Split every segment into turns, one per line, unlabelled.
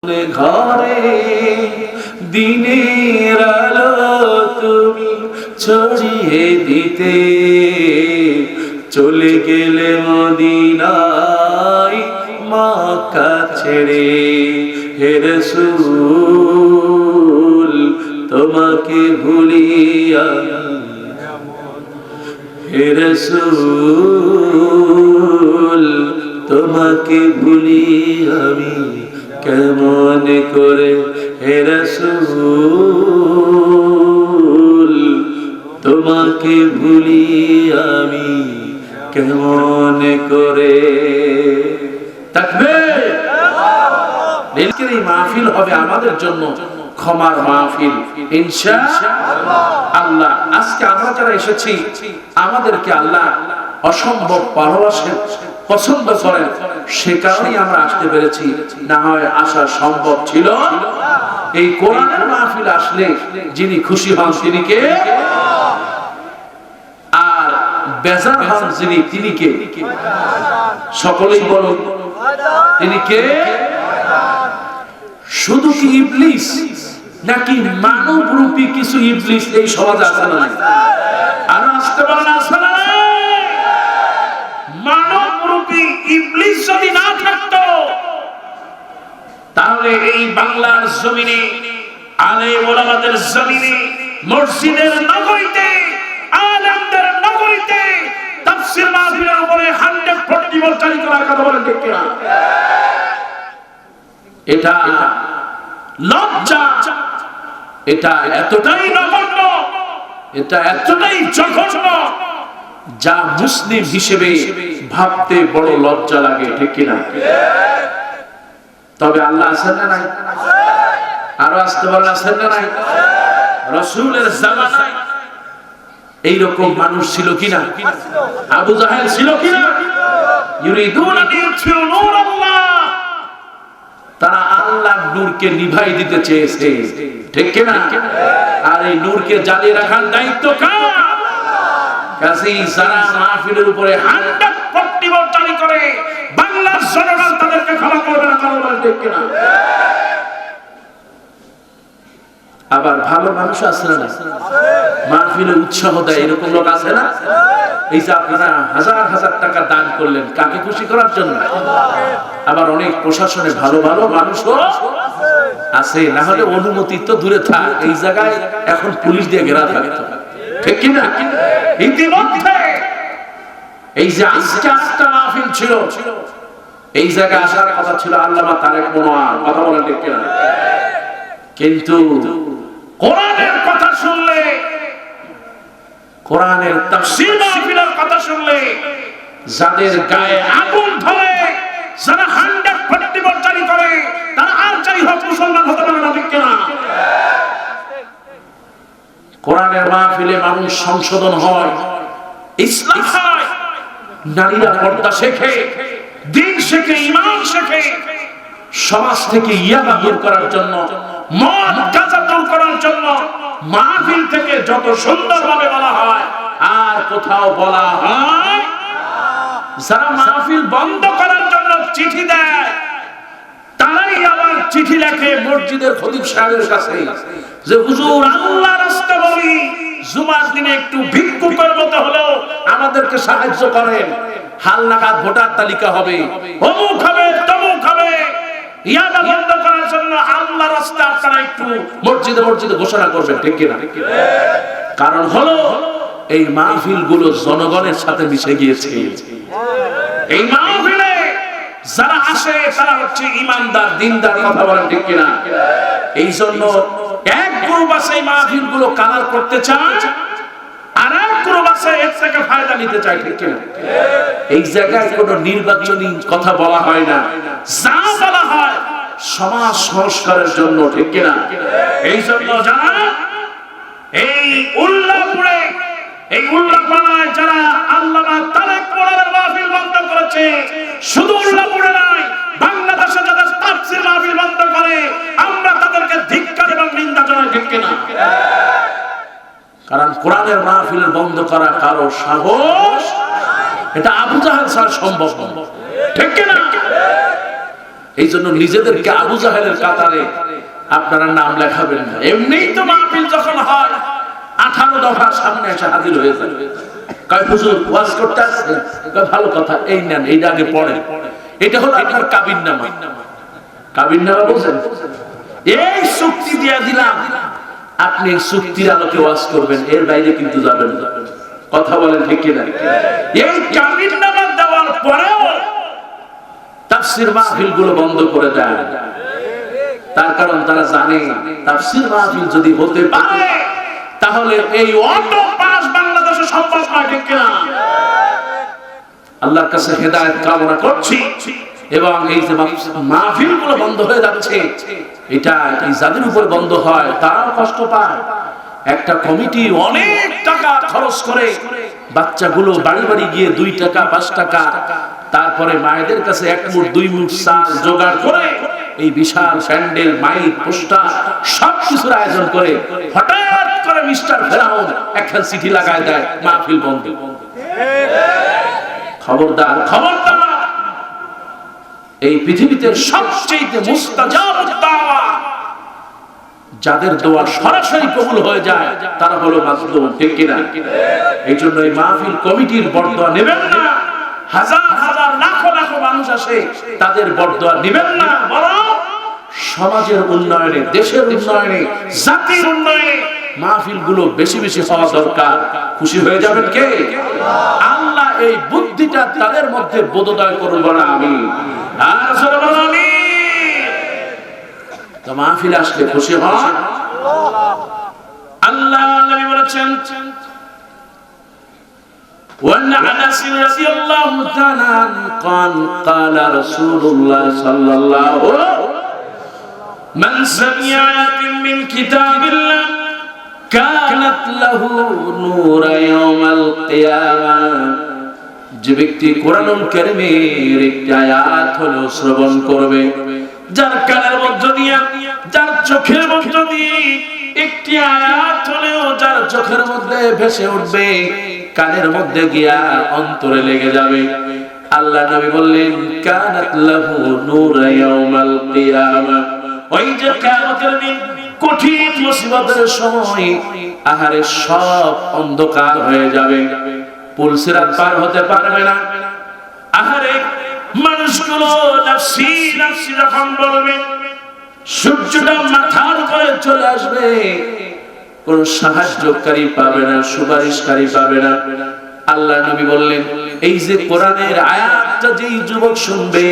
ঘরে দিনের আলো তুমি ছড়িয়ে দিতে চলে গেলে মদিনায় মক্কা ছেড়ে। হে রাসূল তোমাকে ভুলি হে রাসূল তোমাকে ভুলি আমি কেমন করে। হে রাসূল তোমাকে ভুলি আমি কেমন করে। তাকবীর! আজকের এই মাহফিল হবে আমাদের জন্য ক্ষমার মাহফিল ইনশাআল্লাহ। আজকে আমরা যারা এসেছি আমাদেরকে আল্লাহ অসম্ভব ভালোবাসেন, পছন্দ করেন, সে কারণেই আমরা আসতে পেরেছি, না হয় আসা সম্ভব ছিল। এই কোরআনের মাহফিল আসলে যিনি খুশি হন তিনি কে, আর বেজার হন যিনি তিনি কে? সকলেই বলুন তিনি কে? শুধু কি ইবলিস নাকি মানব রূপী কিছু ইবলিস এই সমাজে আছে না? আর আসতে বলেন আছে না? মানব রূপী ইবলিস যদি না থাকতো তাহলে এই বাংলার জমিনে, আলেম ওলামাদের জমিনে, মসজিদের নগরীতে, আলেমদের নগরীতে তাফসীর মাহফিলের উপরে 140 ভোল্ট চালু করার কথা বলেন ঠিক কিনা? এটা লজ্জা, এটা এতটাই নগণ্য, এটা এতটাই জঘন্য যা মুসলিম হিসেবে ভাবতে বড় লজ্জা লাগে ঠিক কিনা? তবে আল্লাহ আছেন না নাই? আরো আসতে বলেন আছেন না নাই? রাসূলের জামানায় এইরকম মানুষ ছিল কিনা? আবু জাহেল ছিল কিনা? ইউরিদুনা লিইউতফিউ নূরাল্লাহ, তারা আল্লাহর নূরকে নিভাই দিতে চেয়েছে ঠিক কিনা? আর এই নূরকে জ্বালিয়ে রাখার দায়িত্ব কার? কাজী যারা মাহফিলের উপরে 140 ভোল্ট চালু করে বাংলার জনগণ তাদেরকে ক্ষমা করবে না, কারণ ঠিক কিনা? আবার ভালো মানুষ আছে না মাহফিলে উৎসাহ দেয়, এরকম লোক আছে না? এই যে আপনারা হাজার হাজার টাকা দান করলেন কাকে খুশি করার জন্য? আবার অনেক প্রশাসনে ভালো ভালো মানুষও আছে, না হলে অনুমতি তো দূরে থাক, এই জায়গায় এখন পুলিশ দিয়ে ঘেরা থাকতো ঠিক কিনা? ইতিমধ্যে এই যে আজকে একটা মাহফিল ছিল, এই জায়গায় আসার কথা ছিল আল্লামা তারেক মনোয়ার, কথা বলেন ঠিক কিনা? কিন্তু কোরআনের কথা শুনলে, কোরআনের তাফসীর মাহফিলের কথা শুনলে যাদের গায়ে আগুন ধরে, যারা 140 ভোল্ট জারি করে, তারা আর যাই হোক মুসলমান হতে পারে না ঠিক কিনা? কোরআনের মাহফিলে মানুষ সংশোধন হয়, ইসলাম হয়, নারীরা পর্দা শেখে, দ্বীন শেখে, ঈমান শেখে, সমাজ থেকে ইয়াবা দূর করার জন্য, মদ গাঁজা দূর করার জন্য মাহফিল থেকে যত সুন্দরভাবে বলা হয় আর কোথাও বলা হয়। যারা মাহফিল বন্ধ করার জন্য চিঠি দেয় তারাই আবার চিঠি লেখে মসজিদের খতিব সাহেবের কাছে যে হুজুর আল্লাহর রাস্তা বলি, জুমার দিনে একটু ভিক্ষুকের মতো হলেও আমাদেরকে সাহায্য করেন, হালনাগাদ ভোটার তালিকা হবে, অমুক হবে, তমুক হবে, ইয়াবা বন্ধ করার জন্য আল্লাহর রাস্তা আপনারা একটু মসজিদে মসজিদে ঘোষণা করবেন ঠিক কিনা? কারণ হলো এই মাহফিল গুলো জনগণের সাথে মিশে গিয়েছে। এই মাহফিলে যারা আসে তারা হচ্ছে ইমানদার, দ্বীনদার, কথা বলেন ঠিক কিনা? এই জন্য এক গ্রুপ আছে এই মাহফিল গুলো কালার করতে চায়, আর এক গ্রুপ আছে এর থেকে ফায়দা নিতে চায় ঠিক কিনা? এই জায়গায় কোনো নির্বাচনী কথা বলা হয় না, যা বলা হয় সমাজ সংস্কারের জন্য ঠিক কিনা? এই জন্য যারা এই উল্লাহপুরে, এই উল্লাহপাড়ায় যারা আল্লামা তারেক মনোয়ারের মাহফিল বন্ধ করেছে, শুধু উল্লাহপুরে নয় বাংলাদেশে যারা তাফসীর মাহফিল বন্ধ করে আমরা তাদেরকে ধিক্কার এবং নিন্দা জানাই ঠিক কিনা? কারণ কোরআনের মাহফিল বন্ধ করা কারো সাহস, এটা আবু জাহেল ছাড়া সম্ভব ঠিক কিনা? এই জন্য নিজেদেরকে আবু জাহেলের কাতারে আপনারা নাম লেখাবেন না। এমনিই তো মাহফিল যখন হয় 18 দফা সামনে এসে হাজির হয়ে যায়, কয় হুজুর ওয়াজ করতে আসছেন, ভালো কথা, এই নেন, এইটা আগে পড়েন। এটা হলো আপনার কাবিননামা। কাবিননামা বলছেন, এই চুক্তি দিয়ে দিলাম, আপনি চুক্তির আলোকে ওয়াজ করবেন, এর বাইরে কিন্তু যাবেন না। কথা বলেন ঠিক কিনা? এই কাবিননামা দেওয়ার পরেও তাফসীর মাহফিল গুলো বন্ধ করে দেয়। তার কারণ তারা জানে তাফসীর মাহফিল যদি হতে পারে তাহলে এই অটো পাস বাংলাদেশে সম্ভব হয়, ঠিক কিনা? আল্লাহর কাছে হেদায়েত কামনা করছি। এবং এই যে মাহফিল গুলো বন্ধ হয়ে যাচ্ছে, এটা যাদের উপর বন্ধ হয় তারাও কষ্ট পায়। একটা কমিটি অনেক টাকা খরচ করে বাচ্চাগুলো বাড়ি বাড়ি গিয়ে 2 টাকা 5 টাকা, তারপরে মায়েদের কাছে 1 মুঠ 2 মুঠ চাল জোগাড় করে এই বিশাল স্যান্ডেল মাইক পোস্টার সবকিছুর আয়োজন করে হঠাৎ করে মিস্টার ফেরাউন একখান চিঠি লাগায় দেয়, মাহফিল বন্ধ। খবরদার, খবরদার, এই পৃথিবীতে সবচেয়ে মুস্তাজাবুদ দাওয়া, যাদের দোয়া সরাসরি কবুল হয়ে যায়, তারা হলো মাজলুম, ঠিক কিনা? এই জন্য এই মাহফিল কমিটির বরদোয়া নেবেন না। হাজার হাজার লাখ লাখ মানুষ আসে, তাদের বরদোয়া নেবেন না। বরং সমাজের উন্নয়নে, দেশের উন্নয়নে, জাতির উন্নয়নে মাহফিল গুলো বেশি বেশি হওয়া দরকার। খুশি হয়ে যাবেন কে? আল্লাহ এই বুদ্ধিটা তাদের মধ্যে বোধোদয় করুন, বলা আমি। আর জোরে বলো আমিন। তো মাহফিল আসলে খুশি হন। আল্লাহ নবী বলেছেন, وعن انس رضي الله تعالى عنه قال رسول الله صلى الله عليه وسلم من سمع آية من كتاب الله كانت له نور يوم القيامة। যে ব্যক্তি কোরআনুল কারীমের একটি আয়াত হলো শ্রবণ করবে, যার কানের মধ্য দিয়ে, যার চোখের মধ্য দিয়ে একটি আয়াত হলেও যার চোখের মধ্যে ভেসে উঠবে, কানের মধ্যে গিয়া অন্তরে লেগে যাবে, আল্লাহ নবী বললেন কানাত লাহু নূরা ইয়াউমাল কিয়ামা। ওই যে কিয়ামতের দিন কঠিন মুসিবতের সময় আহারে সব অন্ধকার হয়ে যাবে, পুল সিরাত পার হতে পারবে না। আহারে মানুষগুলো নাফসি নাফসি যখন বলবে, সূর্যটা মাথার উপরে চলে আসবে, কোন সাহায্যকারী পাবে না, সুপারিশকারী পাবে না। আল্লাহ নবী বললেন, এই যে কোরআনের আয়াতটা যেই যুবক শুনবে,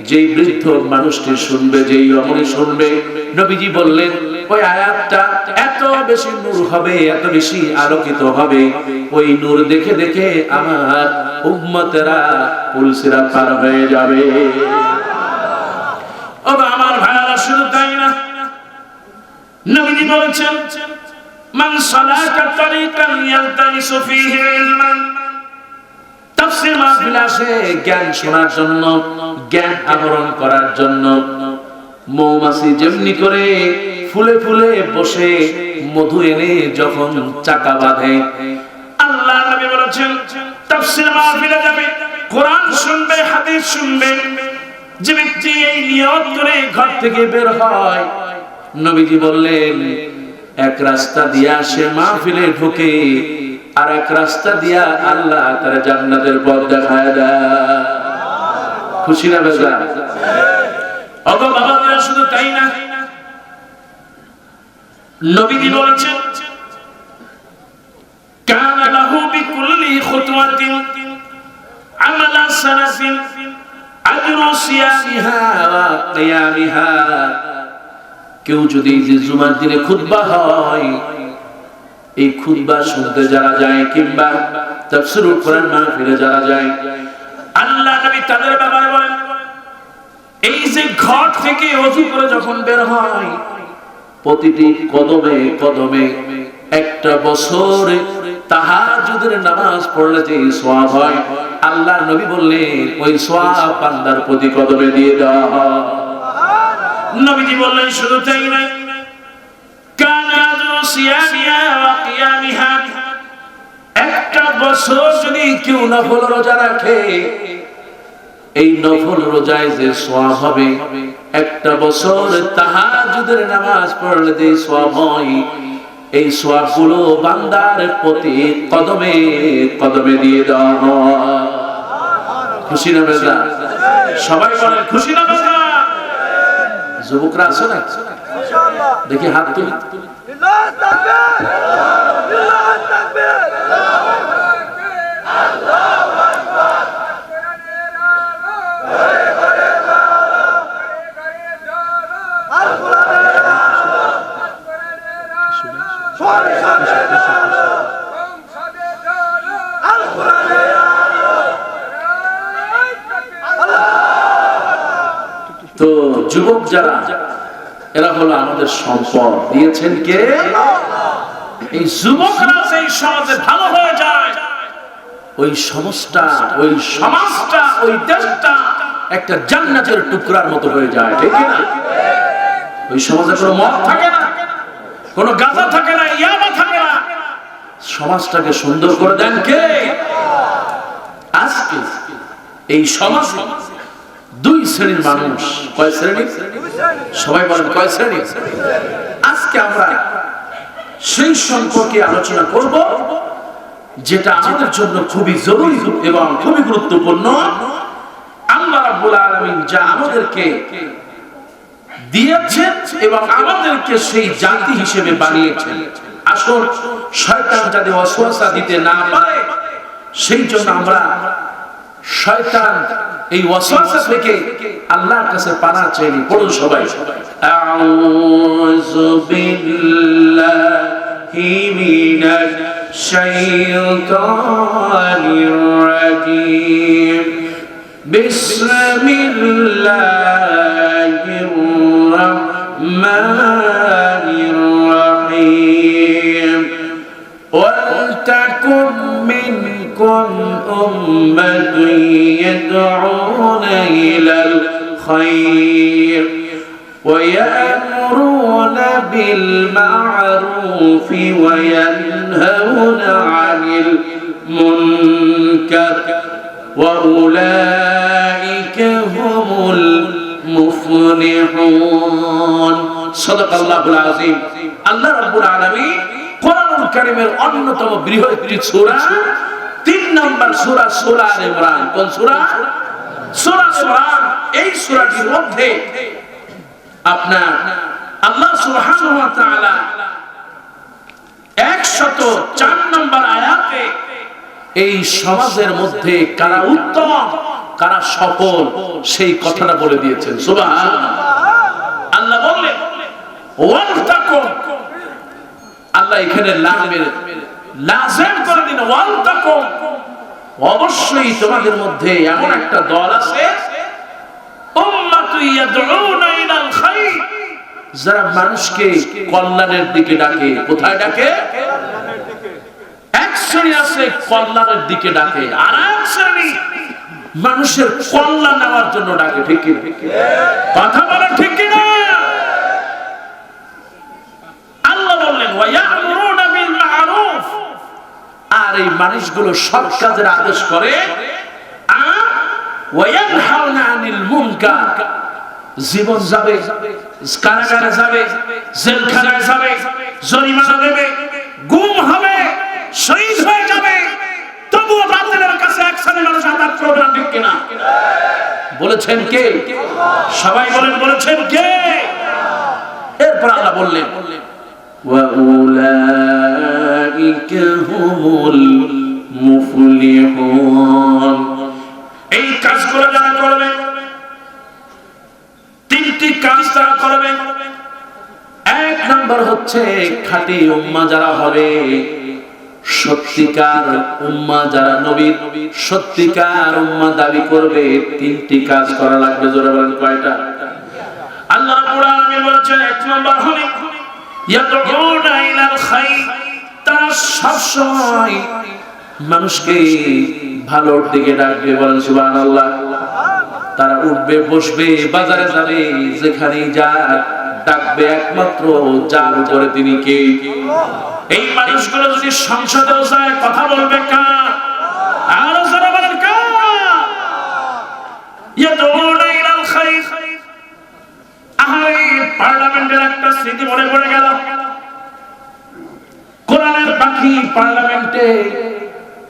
যেই বৃদ্ধ মানুষটি শুনবে, যেই রমণী শুনবে, নবীজি বললেন ওই আয়াতটা এত বেশি নূর হবে, এত বেশি আলোকিত হবে, ওই নূর দেখে দেখে আমার উম্মতেরা পুল সিরাত পার হয়ে যাবে। ও আমার ভাইরা, শুধু তাই না, নবীজি বলেছেন মান সালাকা তারিকান ইয়ালতামিসু ফীহি ইলমান। তাফসীর মাহফিল আসে জ্ঞান শোনার জন্য, জ্ঞান আহরণ করার জন্য। মৌমাছি যেমনি করে ফুলে ফুলে বসে মধু এনে যখন চাকা বাঁধে, আল্লাহ নবী বলেছেন তাফসীর মাহফিলে যাবে, কোরআন শুনবে, হাদিস শুনবে, যে ব্যক্তি এই নিয়ত করে ঘর থেকে বের হয়, নবীজি বললেন এক রাস্তা দিয়া সে মাহফিলে ঢুকে, আর এক রাস্তা দিয়া আল্লাহ তার জান্নাতের পথ দেখায় দেয়। খুশি না বেজা? ওগো বাবারা, শুধু তাই না, নবীজি বলেছেন কানা লাহু বিকুল্লি খুতওয়াতিন আমালা সানাতিন আজরু সিয়ামিহা ওয়া কিয়ামিহা। কেউ যদি জুমার দিনে খুতবা হয়, এই খুতবা শুনতে যারা যায় কিংবা তাফসীরুল কোরআন মাহফিলে যারা যায়, আল্লাহ নবী তাদের ব্যাপারে বলেন এই যে ঘর থেকে ওযু করে যখন বের হয়, প্রতিটি কদমে কদমে একটা বছর তাহাজ্জুদের নামাজ পড়লে যে সওয়াব হয়, আল্লাহ নবী বললেন ওই সওয়াব বান্দার প্রতি কদমে দিয়ে দেওয়া হয়। নবীজি বললেন শুধু তাই না, কানা আজরু সিয়ামিহা ওয়া কিয়ামিহা। একটা বছর যদি কেউ নফল রোজা রাখে, এই নফল রোজায় যে সওয়াব হবে, একটা বছর তাহাজ্জুদের নামাজ পড়লে যে সওয়াব হয়, এই সওয়াবগুলো বান্দার প্রতি কদমে কদমে দিয়ে দেওয়া হয়। খুশি না বেজা? সবাই বলেন খুশি না বেজা? যুবকরা আছে না? দেখি হাত তুলি। আল্লাহু তাকবীর, আল্লাহু তাকবীর, আল্লাহু আকবার। তো যুবক যারা, এরা হলো আমাদের সম্পদ। দিয়েছেন কে? এই যুবকরা সেই সমাজে ভালো হয়ে যায়, ওই সমাজটা, ওই সমাজটা, ওই দেশটা একটা জান্নাতের টুকরার মতো হয়ে যায়, ঠিক না? ওই সমাজে কোনো মদ থাকে না, কোনো গাঁজা থাকে না, ইয়াবা থাকে না। সমাজটাকে সুন্দর করে দেন কে? আজকে এই সমাজ দুই শ্রেণীর মানুষ। কয় শ্রেণী? সবাই বলেন কয় শ্রেণী? আজকে আমরা সেই সম্পর্কে আলোচনা করব যেটা আমাদের জন্য খুবই জরুরি এবং খুবই গুরুত্বপূর্ণ। আল্লাহ রাব্বুল আলামিন যা আমাদেরকে দিয়েছেন এবং আমাদেরকে সেই জাতি হিসেবে বানিয়েছেন, আসল শয়তান যাতে ওয়াসওয়াসা দিতে না পারে সেই জন্য আমরা শয়তান এই ওয়াসওয়াসা থেকে আল্লাহর কাছে পানাহ চাই। পড়ুন সবাই, আউযু বিল্লাহি মিনাশ শাইতানির রাজীম, বিসমিল্লাহির রাহমানির রাহিম, ওয়ালতাকুম মিনকুম উম্মাতুন ইয়াদউনা ইলাল খায়র ওয়া ইয়া'মুরুনা বিল মা'রুফি ওয়া ইয়ানহাউনা 'আনিল মুনকার ওয়া উলাইকা হুমুল মুফলিহুন। সাদাকাল্লাহুল আযীম। আল্লাহ রাব্বুল আলামিন কোরআনুল কারীমের অন্যতম বৃহৎ সূরা 3 নম্বর সূরা সূরা আলে ইমরান। কোন সূরা? সূরা ইমরান। এই সূরাটির মধ্যে আপনার আল্লাহ সুবহানাহু ওয়া তাআলা 104 নম্বর আয়াতে এই সমাজের মধ্যে কারা উত্তম কারা সফল সেই কথাটা বলে দিয়েছেন। সুবহানাল্লাহ। আল্লাহ বললেন ওয়ালতাকুম, আল্লাহ এখানে লাজিম করে দিন ওয়ালতাকুম, অবশ্যই তোমাদের মধ্যে এমন একটা দল আছে উম্মাতু ইয়াদউনা ইলাল খায়র, যারা মানুষকে কল্যাণের দিকে ডাকে। কোথায় ডাকে? কল্যাণের দিকে। এক শ্রেণী আছে কল্যাণের দিকে ডাকে, আর এক শ্রেণী মানুষের কল্যাণ নেওয়ার জন্য ডাকে। ঠিক কি? কথা বলেন ঠিক কি না? আল্লাহ বললেন ওয়া ইয়া'মুরুনা বিল মা'রুফ, আর এই মানুষগুলো সৎ কাজের আদেশ করে, ওয়া ইয়ানহাউনা আনিল মুনকার, জীবন যাবে, কারাগারে যাবে, জেলখানায় যাবে, জরিমানা দেবে, গুম হবে, শহীদ হয়ে যাবে, তবুও বাতিলের কাছে এক শ্রেণী মানুষ আঘাত করবে না। ঠিক কিনা? বলেছেন কে? সবাই বলেন বলেছেন কে? এরপর আল্লাহ বললেন ওয়া উলাইকা হুমুল মুফলিহুন, এই কাজগুলো যারা করবে, তিনটি কাজ তারা করবে। এক নম্বর হচ্ছে খাঁটি উম্মাহ যারা হবে, সত্যিকার উম্মাহ যারা নবীর সত্যিকার উম্মাহ দাবি করবে, তিনটি কাজ করা লাগবে। জোরে বলেন কয়টা? আল্লাহ রাব্বুল আলামিন বলেছেন এক নম্বর হলো ইয়াদউনা ইলাল খায়র, তারা সবসময় মানুষকে ভালোর দিকে ডাকবে। বলেন সুবহানাল্লাহ। তারা উঠবে, বসবে, বাজারে যাবে, যেখানেই যাক ডাকবে একমাত্র যার উপরে তিনি কে। এই মানুষগুলো যদি সংসদেও যায় কথা বলবে কার? আর যারা বলেন কার? ইয়াদউনা ইলাল খায়র। আহারে পার্লামেন্টের একটা স্মৃতি মনে পড়ে গেল। কোরআনের পাখি পার্লামেন্টে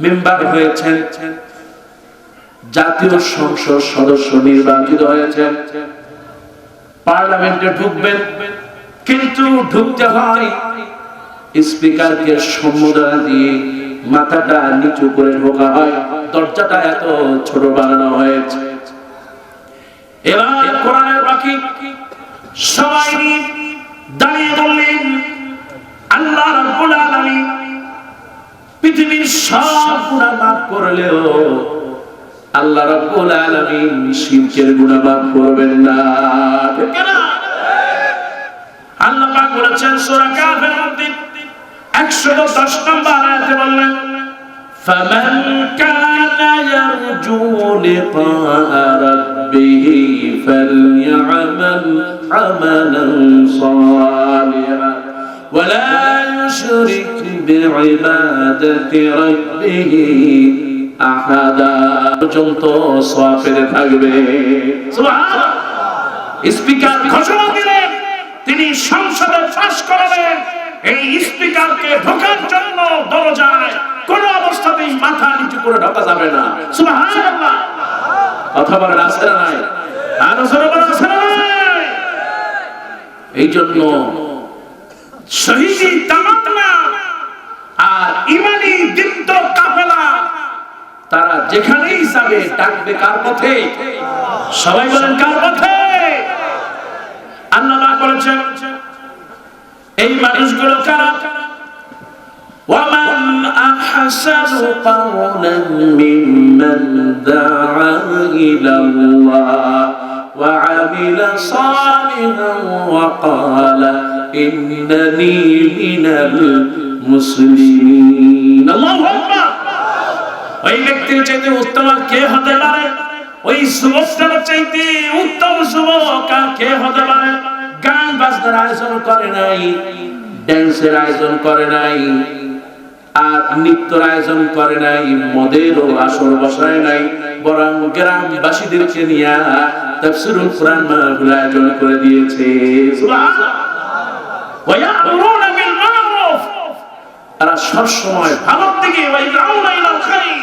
মেম্বার হয়েছেন, জাতীয় সংসদ সদস্য নির্বাচিত হয়েছেন, পার্লামেন্টে ঢুকবেন, কিন্তু ঢুকতে হয় স্পিকারকে সম্বোধন দিয়ে মাথাটা নিচু করে ঢোকা হয়, দরজাটা এত ছোট বানানো হয়েছে। এবার কোরআনের পাখি সবাই দাঁড়িয়ে বললেন, আল্লাহ রাব্বুল আলামিন পৃথিবীর সব গুনাহ মাফ করলেও আল্লাহ রাব্বুল আলামিন শিরকের গুনাহ মাফ করবেন না, ঠিক না? আল্লাহ পাক বলেছেন সূরা কাফের মধ্যে 110 নম্বর আয়াতে বললেন, ফামান কানা ইয়ারজু লিকাআ রাব্বিহি ফালইআমাল আমালান সালিহান ওয়ালা ইউশরিক বিইবাদাতি রাব্বিহি আহাদা। পর্যন্ত সওয়াব পেতে থাকবে। সুবহানাল্লাহ। স্পিকার ঘোষণা দিলেন, তিনি সংসদে পাস করালেন, এই স্পিকারকে ঢোকার জন্য দরজায় কোন অবস্থাতেই মাথা নিচু করে ঢোকা যাবে না। সুবহানাল্লাহ। কথা বলেন আছে না নাই? আর জোরে বলেন আছে না নাই? এই জন্য শহীদি তামান্না আর ইমানি দীপ্ত কাফেলা তারা যেখানেই যাবে ডাকবে কার পথে? সবাই বলেন কার পথে? আল্লাহ বলেছেন এই মানুষগুলো কারা? ওয়ামান আহসানু কাওলান মিম্মান দাআ ইলাল্লাহ ওয়া আমিলা সালিহান ওয়া ক্বালা ইন্নানী মিনাল মুসলিমিন। আল্লাহু আকবার। ওই ব্যক্তির চাইতে উত্তম কে হতে পারে? ওই যুবকটার চাইতে উত্তম যুবক আর কে হতে পারে? গান বাজনার আয়োজন করে নাই, ড্যান্সের আয়োজন করে নাই, আর নৃত্যের আয়োজন করে নাই, মদেরও আসর বসায় নাই, বরং গ্রামবাসীদেরকে নিয়ে তাফসীরুল কোরআন মাহফিল আয়োজন করে দিয়েছে। সুবহানাল্লাহ। ওয়া ইয়া'মুরুনা বিল মা'রুফ, তারা সব সময় ভালোর দিকে, ওয়া ইয়া'উনা ইলাল খায়র,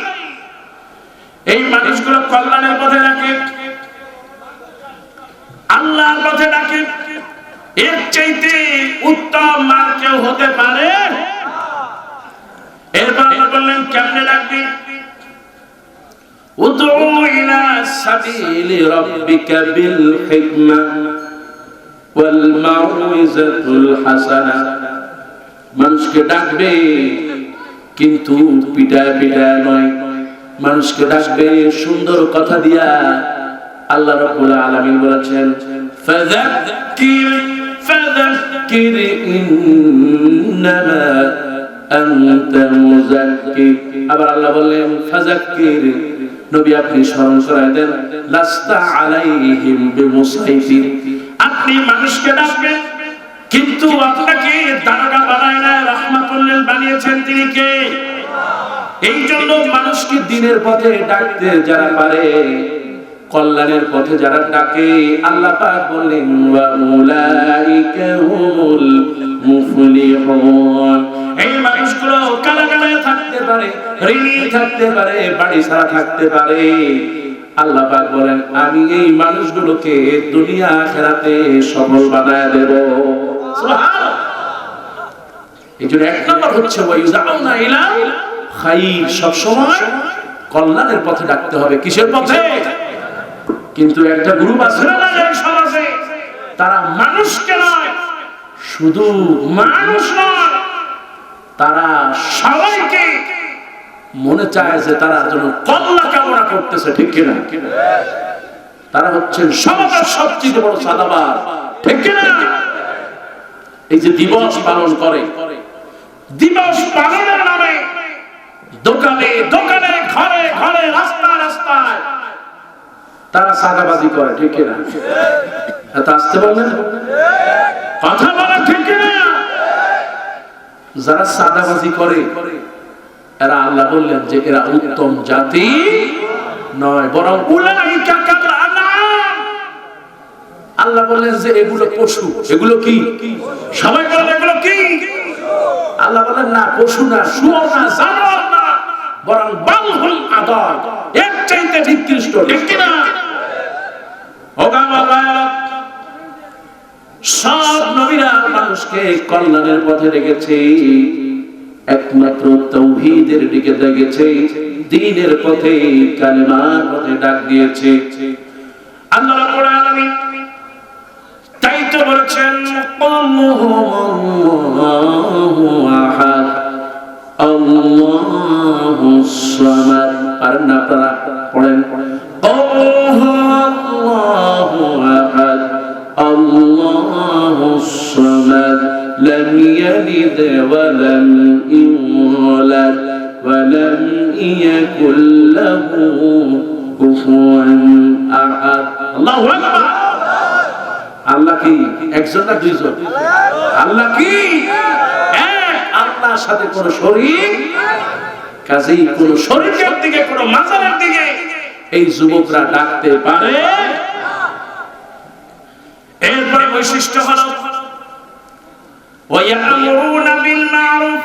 এই মানুষগুলো কল্যাণের পথে ডাকে, আল্লাহর পথে ডাকে। এর চাইতে উত্তম আর কেউ হতে পারে? এরপর আল্লাহ বললেন কেমনে ডাকবি? উদউ ইলা সাবিলি রাব্বিকা বিল হিকমা ওয়াল মাউইজাতুল হাসানা। মানুষকে ডাকবে কিন্তু পিটায় পিটায় নয়, মানুষকে ডাকবে সুন্দর কথা দিয়া। আল্লাহ রাব্বুল আলামিন বলেছেন ফাযাক্কির ফাযাক্কির ইন্নামা আনতা মুযাক্কির। আবার আল্লাহ বললেন ফাযাক্কির, নবী আপনি স্মরণ করায় দেন, লাস্তা আলাইহিম বিমুসাইতির, আপনি মানুষকে ডাকবেন কিন্তু আপনাকে দারোগা বানায় না, রাহমাতুল লিল বানিয়েছেন তিনি কে? এই জন্য মানুষকে দ্বীনের পথে ডাকতে যারা পারে, কল্যাণের পথে যারা ডাকে, আল্লাহ পাক বললেন ওয়া উলাইকা হুমুল মুফলিহুন। এই মানুষগুলো কারাগারে থাকতে পারে, ঋণী থাকতে পারে, বাড়ি ছাড়া থাকতে পারে, আল্লাহ পাক বলেন আমি এই মানুষগুলোকে দুনিয়া আখিরাতে সফল বানায় দেব। সুবহানাল্লাহ। এই জন্য এক নম্বর হচ্ছে ওয়া ইউযাউনা ইলা খায়র, সব সময় কল্যাণের পথে ডাকতে হবে। কিসের পথে? কিন্তু একটা গ্রুপ আছে না এই সমাজে, তারা মানুষকে নয়, শুধু মানুষ নয়, তারা সবাইকে মনে চায় যে তারা যেন কল্যাণ কামনা করতেছে, ঠিক কিনা? তারা হচ্ছেন সমাজের সবচেয়ে বড় সাদাবাজ, ঠিক কিনা? এই যে দিবস পালন করে, দিবস পালনের নামে দোকানে দোকানে, ঘরে ঘরে, রাস্তায় রাস্তায় তারা সাদাবাজি করে, ঠিক কিনা? এত আসতে বললেন কথা বলা, ঠিক কিনা? যারা সাদাবাজি করে এরা আল্লাহ বললেন যে এরা উত্তম জাতি নয়, বরং উলাইকা কাল আল্লাহ বলেন যে এগুলো পশু। এগুলো কি? সবাই বলেন এগুলো কি? আল্লাহ বলেন না, পশু না, শুয়োর না, জানোয়ার না, বরং বালহুল আদর, এর চাইতে নিকৃষ্ট। ঠিক কি না? সব নবীরা মানুষকে কল্যাণের পথে রেখেছে, একমাত্র তাওহীদের দিকে ডেকেছে, দ্বীনের পথে, কালেমার পথে ডাক দিয়েছে। আল্লাহ রাব্বুল আলামিন তাই তো বলেছেন, আল্লাহু আহাদ আল্লাহুস সামাদ। পারেন না আপনারা? পড়েন। আল্লাহু আহাদ আল্লাহুস সামাদ লাম ইয়ালিদ ওয়া লাম ইউলাদ ওয়া লাম ইয়াকুল লাহু কুফুয়ান আহাদ। আল্লাহু আকবার। আল্লাহ কি একজন না দুইজন? আল্লাহ কি এক। আল্লাহর সাথে কোন শরীক, কাজেই কোন শরীকের দিকে, কোন মাজারের দিকে এই যুবকরা ডাকতে পারে। এরপর বৈশিষ্ট্য হলো ওয়ায়ামুরুনা বিল মারুফ,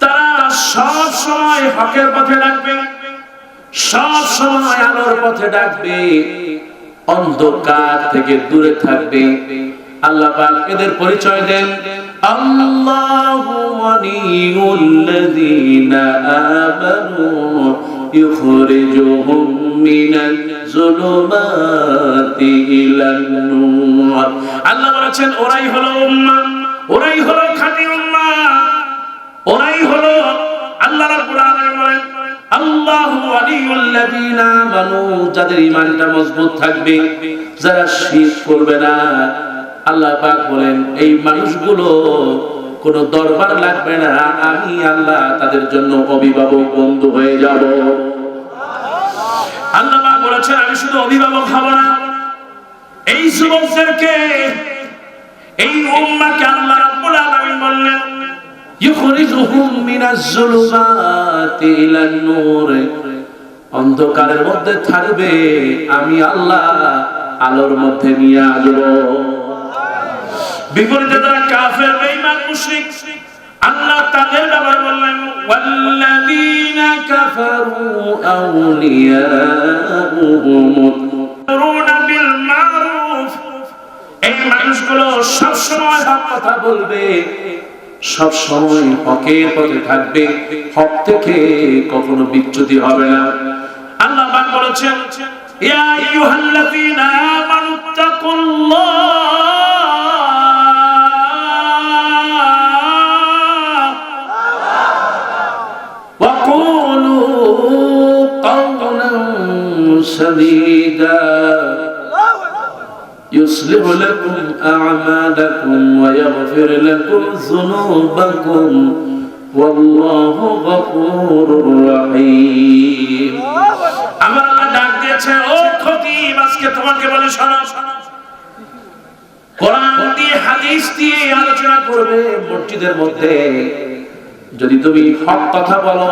তারা সব সময় হকের পথে ডাকবে, সব সময় আলোর পথে ডাকবে, অন্ধকার থেকে দূরে থাকবে। আল্লাহ পাক এদের পরিচয় দেন, আল্লাহু ওয়ালিউল্লাযীনা আমানু ইখরিজুহুম মিনাজ যুলুমাতি ইলান নূর। আল্লাহ বলেছেন ওরাই হলো উম্মাহ, ওরাই হলো খাঁটি উম্মাহ, ওরাই হলো। আল্লাহ রাব্বুল আলামিন বলেন, আল্লাহু ওয়ালিউল্লাযীনা আমানু, যাদের ঈমানটা মজবুত থাকবে, যারা শিরক করবে না। আল্লাহ পাক বলেন এই মানুষগুলো কোনো দরবার লাগবে না, আমি আল্লাহ তাদের জন্য অভিভাবক, বন্ধু হয়ে যাব। আল্লাহ পাক বলেছেন আমি শুধু অভিভাবক হব না, এই যুবকদেরকে, এই উম্মাহকে আল্লাহ রাব্বুল আলামিন বললেন ইখরিজুহুম মিনাজ যুলুমাতি ইলান নূর, অন্ধকারের মধ্যে থাকবে, আমি আল্লাহ আলোর মধ্যে নিয়ে আসব। বিপরীতে যারা কাফের, বেঈমান, মুশরিক, আল্লাহ তাদের ব্যাপারে বললেন ওয়াল্লাযীনা কাফারু আউলিয়াউহুম ইয়ামুরুনা বিল মারুফ, এই মানুষগুলো সব সময় হক কথা বলবে, সব সময় হকের পথে থাকবে, হক থেকে কখনো বিচ্যুতি হবে না। আল্লাহ পাক বলেছেন ইয়া আইয়ুহাল্লাযীনা আমানুত্তাকুল্লাহ ওয়া কুলু কাওলান সাদীদা يصلح لكم أعمالكم ويغفر لكم ذنوبكم والله غفور رحيم। আমার আল্লাহ ডাক দিয়েছে, ও খতিব, আজকে তোমাকে বলে শোনো, কোরআন দিয়ে হাদিস দিয়ে আলোচনা করবে মসজিদের মধ্যে। যদি তুমি হক কথা বলো,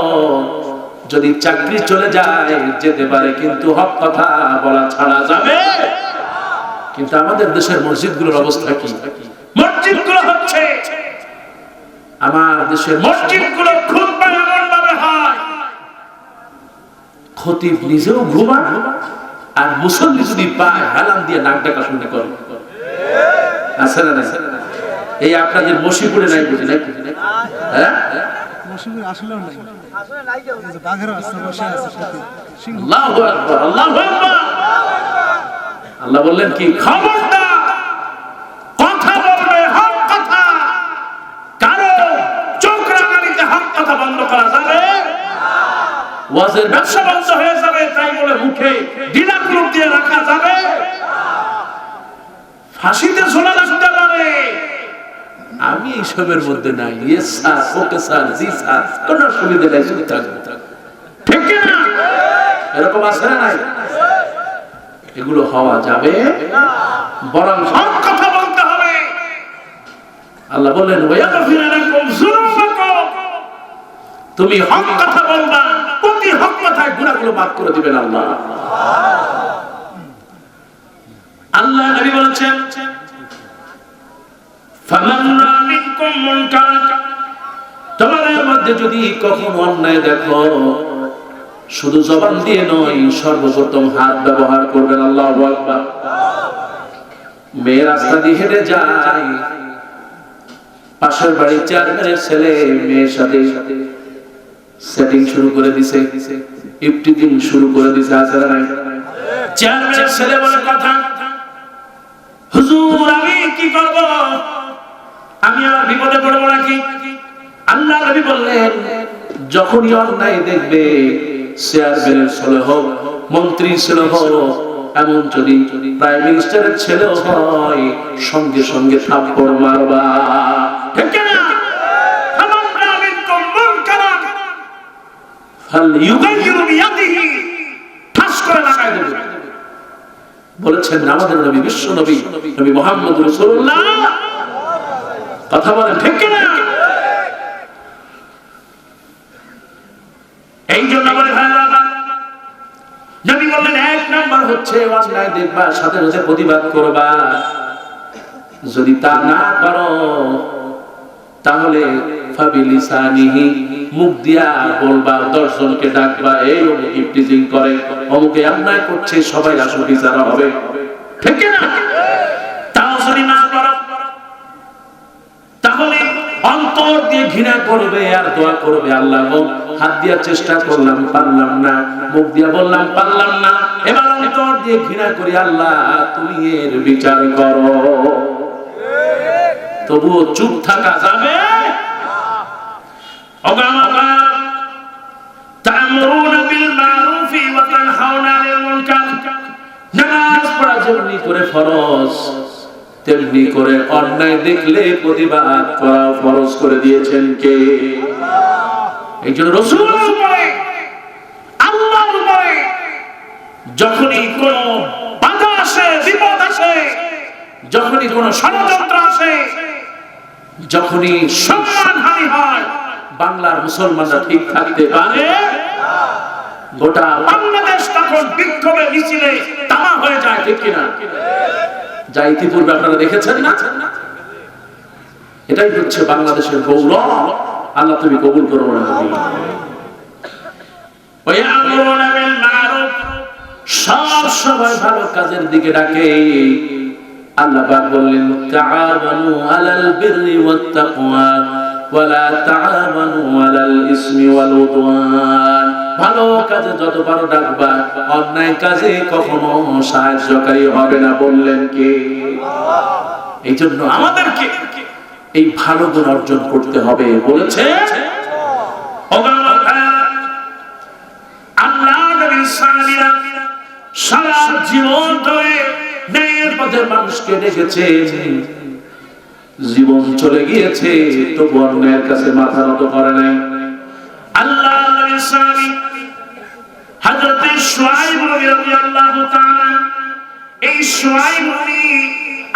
যদি চাকরি চলে যায় যেতে পারে, কিন্তু হক কথা বলা ছাড়া যাবে। কিন্তু আমাদের দেশের মসজিদগুলোর অবস্থা কি? মসজিদগুলো হচ্ছে, আমার দেশের মসজিদগুলো খুতবা এমন ভাবে হয়, খতিব নিজেও ঘুমান, আর মুসল্লি যদি পায় হেলান দিয়ে নাক ডাকা শুনে করে। আছে না? এই আপনাদের মশিপুরে নাই বুঝি নাকি? হ্যাঁ, মশিপুরে আসলেও নাই, আসলে নাই, এই যে বাঘেরও আছে, বসে আছে। আল্লাহু আকবার, আল্লাহু আকবার। আল্লাহ বললেন কি, খবরদার, কথা বলবে হক কথা, কারো চোখ রাঙানিতে হক কথা বন্ধ করা যাবে না। ওয়াজের ব্যবসা বন্ধ হয়ে যাবে তাই বলে মুখে ডিলাক্লুপ দিয়ে রাখা যাবে না। ফাঁসিতে ঝোলা লাগতে পারে, আমি এইসবের মধ্যে নাই। ইয়েস স্যার, ওকে স্যার, জি স্যার, কোনো সুবিধা নাই, শুধু থাকবে। ঠিক না? এরকম আছে না নাই? এগুলো হওয়া যাবে বরং হক কথা বলতে হবে। আল্লাহ বলেন ওয়ায়াগফির লাকুম যুনুবাকুম, তুমি হক কথা বলবা, প্রতি হক কথায় গুনাহগুলো মাফ করে দিবেন আল্লাহ। আল্লাহ নবী বলেছেন ফামান রা মিনকুম মুনকার, তোমাদের মধ্যে যদি কখনো অন্যায় দেখো শুধু জবান দিয়ে নয়, সর্বপ্রথম হাত ব্যবহার করবেন। আল্লাহু আকবার। মেয়ে রাস্তা দিয়ে হেঁটে যায়, পাশের বাড়ির চেয়ারম্যানের ছেলে মেয়ের সাথে সেটিং শুরু করে দিছে, ইফতিজিং শুরু করে দিছে। আসলে নাই চেয়ারম্যানের ছেলে বলে কথা, হুজুর আমি কি করব, আমি আর বিপদে পড়বো নাকি? আল্লাহ নবী বললেন যখনই অন্যায় দেখবে, চেয়ারম্যানের ছেলে হোক, মন্ত্রীর ছেলে হোক, এমন যদি প্রাইম মিনিস্টারের ছেলে হয়, সঙ্গে সঙ্গে থাপ্পড় মারবা। ঠিক না? বলেছেন আমাদের নবী, বিশ্ব নবী, নবী মুহাম্মদ রাসূলুল্লাহ। কথা বলেন ঠিক না? এই জন্য বলে নবী বললেন এক নাম্বার হচ্ছে অন্যায় দেখবা, সাথে সাথে প্রতিবাদ করবা। যদি তা না করো তাহলে ফাবিলিসানিহি, মুখ দিয়া বলবা, 10 জনকে ডাকবা, এই অমুক ইফতিজিং করে, অমুকে অন্যায় করছে, সবাই আসল বিচার হবে। ঠিক না? তাও যদি না করো তাহলে অন্তর দিয়ে ঘৃণা করবে আর দোয়া করবে, আল্লাহ গো হাত দিয়া চেষ্টা করলাম পারলাম না, মুখ দিয়া বললাম পারলাম না, এবার অন্তর দিয়ে ঘৃণা করি, আল্লাহ তুমি এর বিচার করো। তবুও চুপ থাকা যাবে? তা'মুরুনা বিল মারুফি ওয়া তানহাউনা আনিল মুনকার, নামাজ পড়া যেমনি করে ফরজ, তেমনি করে অন্যায় দেখলে প্রতিবাদ করা ফরজ করে দিয়েছেন কে? এই জন্য রাসূলের উপরে, আল্লাহর উপরে যখনই কোন বাধা আসে, বিপদ আসে, যখনই কোন ষড়যন্ত্র আসে, যখনই সম্মানহানি হয়, বাংলার মুসলমানরা ঠিক থাকতে পারে? গোটা বাংলাদেশ তখন বিক্ষোভে মিছিলে তামা হয়ে যায়। ঠিক কিনা? যা ইতিপূর্বে আপনারা দেখেছেন না? এটাই হচ্ছে বাংলাদেশের গৌরব। আল্লাহ তুমি কবুল করো না। ওয়ায়ামুরুনা বিল মারুফ, সবাই ভালো কাজের দিকে ডাকে। আল্লাহ পাক বললেন তাআওয়ানু আলাল বিররি ওয়াত তাকওয়া ওয়া লা তাআওয়ানু আলাল ইসমি ওয়াল উদওয়ান। ভালো কাজে যত পারো ডাকবা, অন্যায় কাজে কখনো সাহায্যকারী হবে না। বললেন কে? এই জন্য আমাদেরকে এই ভালো গুণ অর্জন করতে হবে। বলেছে আল্লাহ নবী সাল্লাল্লাহু আলাইহি সারা জীবন ধরে ন্যায়ের পথে মানুষকে ডেকেছেন, জীবন চলে গিয়েছে তবু অন্যায়ের কাছে মাথা নত করে নাই। আল্লাহ নবী সাল্লাল্লাহু হযরত শুআয়ব রাদিয়াল্লাহু তাআলা, এই শুআয়ব নবী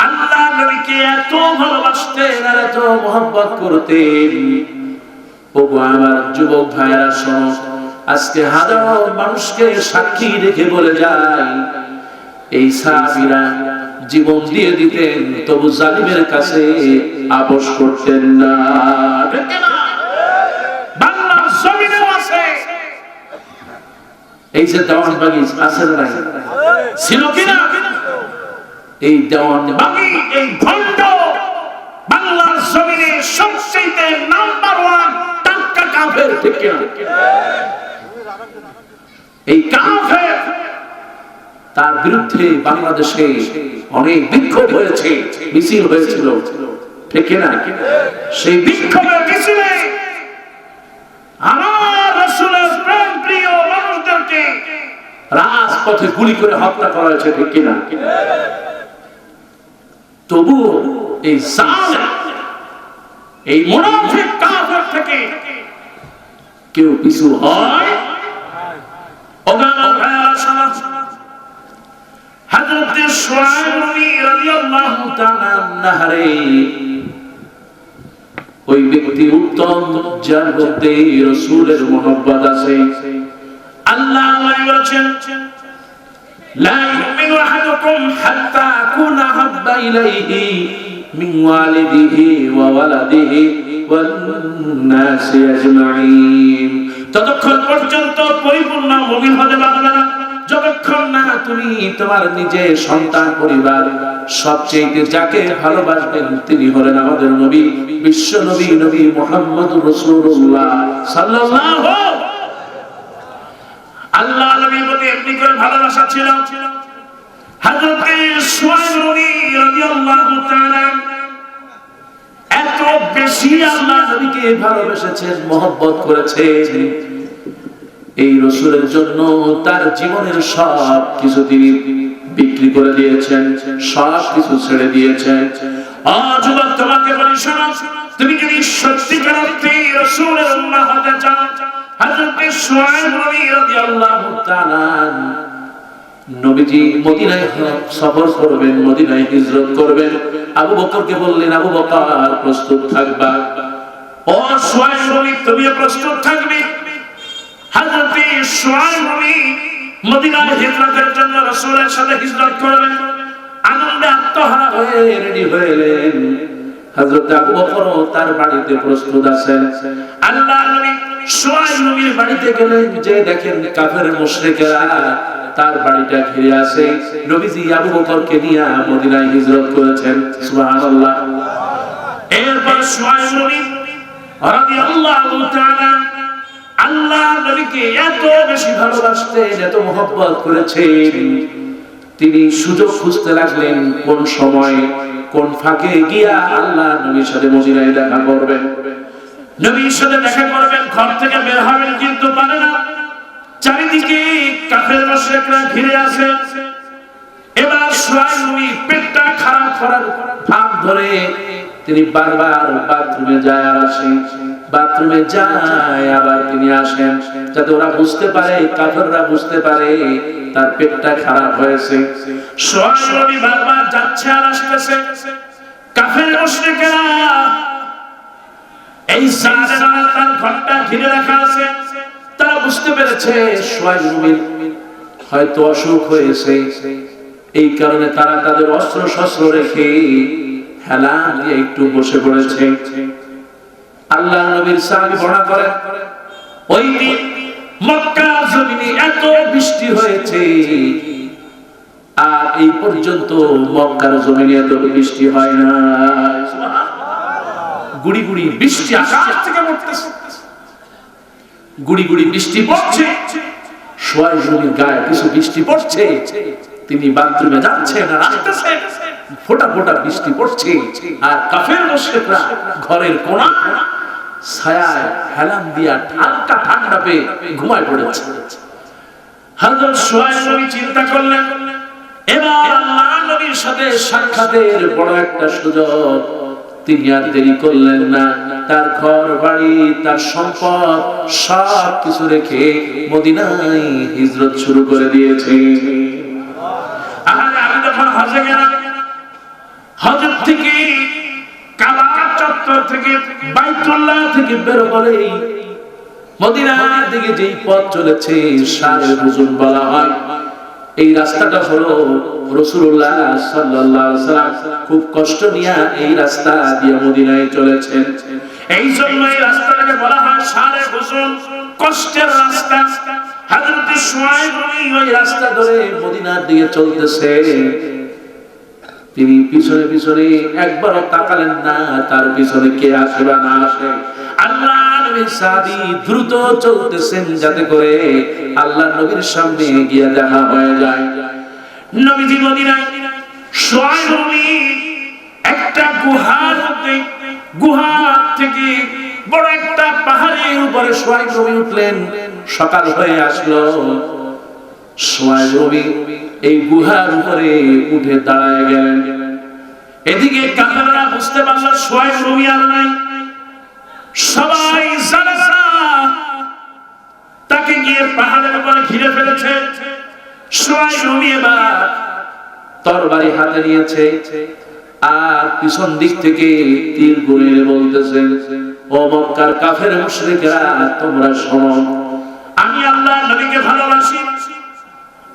আল্লাহ নবীকে এত ভালোবাসতেন আর এত মহব্বত করতেন। ওগো আমার যুবক ভাইরা শোনো, আজকে হাজারো মানুষকে সাক্ষী রেখে বলে যায়, এই সাহাবীরা জীবন দিয়ে দিতেন তবু জালিমের কাছে আপোস করতেন না। বাংলার জমিনে আছে এই যে দেওয়ানবাগি আছে না, ছিল কিনা? এই দেওয়ানবাগি, এই ভণ্ড বাংলার জমিনে সবচেয়ে নাম্বার 1 টাটকা কাফের। ঠিক কিনা? এই কাফের, তার বিরুদ্ধে বাংলাদেশে অনেক বিক্ষোভ হয়েছে, মিছিল হয়েছিল। ঠিক না? সেই বিক্ষোভের মিছিলে আমার রাসূলের প্রেম প্রিয় মানুষদেরকে রাজপথে গুলি করে হত্যা করা হয়েছে। ঠিক কিনা? তবু এই জালেম, এই মুনাফিক কাফের থেকে কেউ পিছু হয়? হযরত শুআয়ব রাদিয়াল্লাহু তাআলা আনহু, ওই ব্যক্তি উত্তম যার মধ্যে রাসূলের মহব্বত আছে। আল্লাহ বলেছেন লা ইউমিনু আহাদুকুম হাত্তা আকুনা হাব্বা ইলাইহি মিন ওয়ালিদিহি ওয়া ওয়ালাদিহি ওয়ান নাসি আজমাইন। ততক্ষণ পর্যন্ত পরিপূর্ণ মুমিন হতে পারবে না যতক্ষণ না তুমি তোমার নিজের সন্তান পরিবার সবচেয়ে যাকে ভালোবাসবেন তিনি হলেন আমাদের নবী, বিশ্ব নবী, নবী মুহাম্মদুর রাসূলুল্লাহ সাল্লাল্লাহু। আল্লাহ নবীর প্রতি এমনি করে ভালোবাসা ছিল। হযরত সুহাইব নবী রাদিয়াল্লাহু তাআলা এত বেশি আল্লাহ নবীকে ভালোবেসেছেন, মহব্বত করেছেন, এই রাসূলের জন্য তার জীবনের সব কিছু তিনি বিক্রি করে দিয়েছেন, সব কিছু ছেড়ে দিয়েছেন। আজ যুবক তোমাকে বলি শোনো, তুমি যদি সত্যিকার অর্থে রাসূলের উম্মাহ হতে চাও, হযরত সুহাইব নবী রাদিয়াল্লাহু তাআলা নবীজি মদিনায় সফর করবেন, মদিনায় হিজরত করবেন। আবু বকরকে বললেন, আবু বকর প্রস্তুত থাকবা। ও সুহাইব নবী তুমিও প্রস্তুত থাকবে। হযরত সুহাইব নবী মদিনায় হিজরতের জন্য রাসূলের সাথে হিজরত করবেন। আনন্দে আত্মহারা হয়ে রেডি হয়ে এলেন। হযরত আবু বকর তার বাড়িতে প্রস্তুত আছেন। আল্লাহ নবী সুহাইব নবীর বাড়িতে গেলেন, যে দেখেন কাফের মুশরিকরা তার বাড়িটা ঘিরে আছে। নবীজি আবু বকরকে নিয়ে মদিনায় হিজরত করেছেন। সুবহানাল্লাহ। এরপর সুহাইব নবী রাদিয়াল্লাহু তাআলা আল্লাহ নবীকে এত বেশি ভালোবাসতেন, এত মহব্বত করেছেন, তিনি সুযোগ খুঁজতে লাগলেন কোন সময় কোন ফাঁকে গিয়া আল্লাহ নবীর সাথে মদিনায় দেখা করবেন, নবীর সাথে দেখা করবেন। ঘর থেকে বের হবেন কিন্তু পারে না, চারিদিকে কাফের মুশরিকরা ঘিরে আছে। এবার সুহাইব নবী পেটটা খারাপ করার ফাঁক ধরে তিনি বারবার বাথরুমে যায় আর আসেন, বাথরুমে যায় আবার তিনি আসেন, যাতে ওরা বুঝতে পারে, কাফেররা বুঝতে পারে তার পেটটা খারাপ হয়েছে। সুহাইব নবী বারবার যাচ্ছে আর আসতেছে। কাফের মুশরিকরা এই জালেমরা তার ঘরটা ঘিরে রাখা আছে। তারা বুঝতে পেরেছে সুহাইব নবীর হয়তো অসুখ হয়েছে, এই কারণে তারা তাদের অস্ত্র শস্ত্র রেখে হেলা দিয়ে একটু বসে পড়েছে। আল্লাহ নবীর সাহাবী বর্ণনা করেন, ওই দিন মক্কা জমিনে এত বৃষ্টি হয়েছে, আর এই পর্যন্ত মক্কার জমিনে এত বৃষ্টি হয় না। গুড়ি গুড়ি বৃষ্টি আকাশ থেকে পড়তেছে, গুড়ি গুড়ি বৃষ্টি পড়ছে। সুহাইব নবীর গায়ে কিছু বৃষ্টি পড়ছে, তিনি বাথরুমে যাচ্ছেন আর আসতেছেন, ফোঁটা ফোঁটা বৃষ্টি পড়ছে। আর কাফের মুশরিকরা ঘরের কোণা ছায়ায় হেলান দিয়া ঠান্ডা ঠান্ডা পেয়ে ঘুমায় পড়েছে। হযরত সুহাইব নবী চিন্তা করলেন, এবার আল্লাহ নবীর সাথে সাক্ষাতের বড় একটা সুযোগ। তিনি আর দেরি করলেন না, তার ঘর বাড়ি তার সম্পদ সব কিছু রেখে মদিনায় হিজরত শুরু করে দিয়েছে। আমি যখন হজে গেলাম, হজর থেকে কাবা চত্বর থেকে বাইতুল্লাহ থেকে বের করে মদিনার দিকে যেই পথ চলেছে শারে হুজুন বলা হয়, এই রাস্তাটা হলো রাসূলুল্লাহ সাল্লাল্লাহু আলাইহি ওয়াসাল্লাম খুব কষ্ট নিয়ে এই রাস্তা দিয়ে মদিনায় চলেছেন। এই জন্য এই রাস্তাটাকে বলা হয় শারে হুজুন, কষ্টের রাস্তা। হযরত সুহাইব নবী ওই রাস্তা ধরে মদিনার দিকে চলতেছে। তিনি পিছনে পিছনে একবারও তাকালেন না তার পিছনে কে আসে বা না আসে। আল্লাহ নবীর সাহাবী দ্রুত চলতেছেন যাতে করে আল্লাহ নবীর সামনে গিয়ে দেখা হয়ে যায়। নবীজি মদিনায় সুহাইব নবী একটা গুহার মধ্যে, গুহা থেকে বড় একটা পাহাড়ের উপরে সুহাইব নবী উঠলেন। সকাল হয়ে আসলো, সুহাইব নবী এই গুহার উপরে উঠে দাঁড়ায় গেলেন। এদিকে কাফেররা বুঝতে পারল সুহাইব নবী আর নাই, সবাই জানাজা তাকে গিয়ে পাহাড়ের উপরে ঘিরে ফেলেছে। সুহাইব নবী এবার তরবারি হাতে নিয়েছে আর পিছন দিক থেকে তীর গুলিয়ে বলতেছে, ও মক্কার কাফের মুশরিকরা তোমরা শোনো, আমি আল্লাহ নবীকে ভালোবাসি,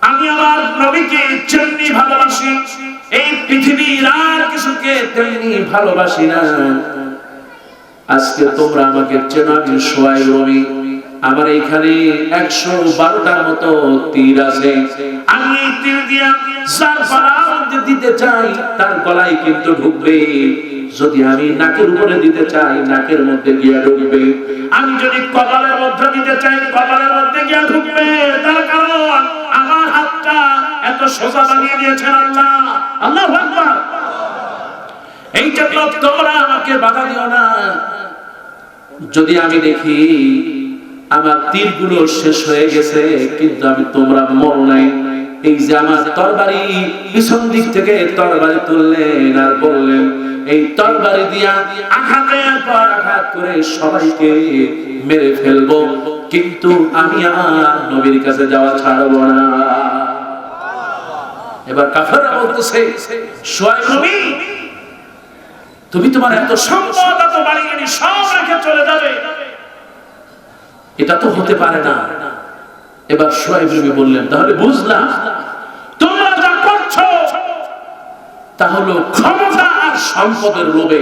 আমি আমার নবীকে যেমনি ভালোবাসি, এই পৃথিবীর আর কিছুকে তেমনি ভালোবাসি না। আজকে তোমরা আমাকে চেনো, আমি সোহাইব রবি। আমার এইখানে 112টার মতো তীর আছে। আমি এই তীর দিয়া যার গলার মধ্যে দিতে চাই তার গলায় কিন্তু ঢুকবে। যদি আমি নাকের উপরে দিতে চাই নাকের মধ্যে গিয়ে ঢুকবে। আমি যদি কপালের মধ্যে দিতে চাই কপালের মধ্যে গিয়ে ঢুকবে। তার কারণ আমার হাতটা এত সোজা বানিয়ে দিয়েছেন আল্লাহ। আল্লাহু আকবার। এই জন্য তোমরা আমাকে বাধা দিও না। যদি আমি দেখি আমার তীরগুলো শেষ হয়ে গেছে কিন্তু আমি তোমরা মর নাই, এই যে আমার তরবারি পিছন দিক থেকে তরবারি তুললেন আর বললেন এই তরবারি দিয়া আঘাতের পর আঘাত করে সবাইকে মেরে ফেলবো, কিন্তু আমি আমার নবীর কাছে যাওয়া ছাড়বো না। এবার কাফেররা বলতেছে, সোহাইব নবী তুমি তোমার এত সম্পদ এত বাড়ি গাড়ি সব রেখে চলে যাবে, এটা তো হতে পারে না। এবার সোহাইব নবী বললেন, তাহলে বুঝলাম তোমরা যা করছো তা হলো ক্ষমতা আর সম্পদের লোভে,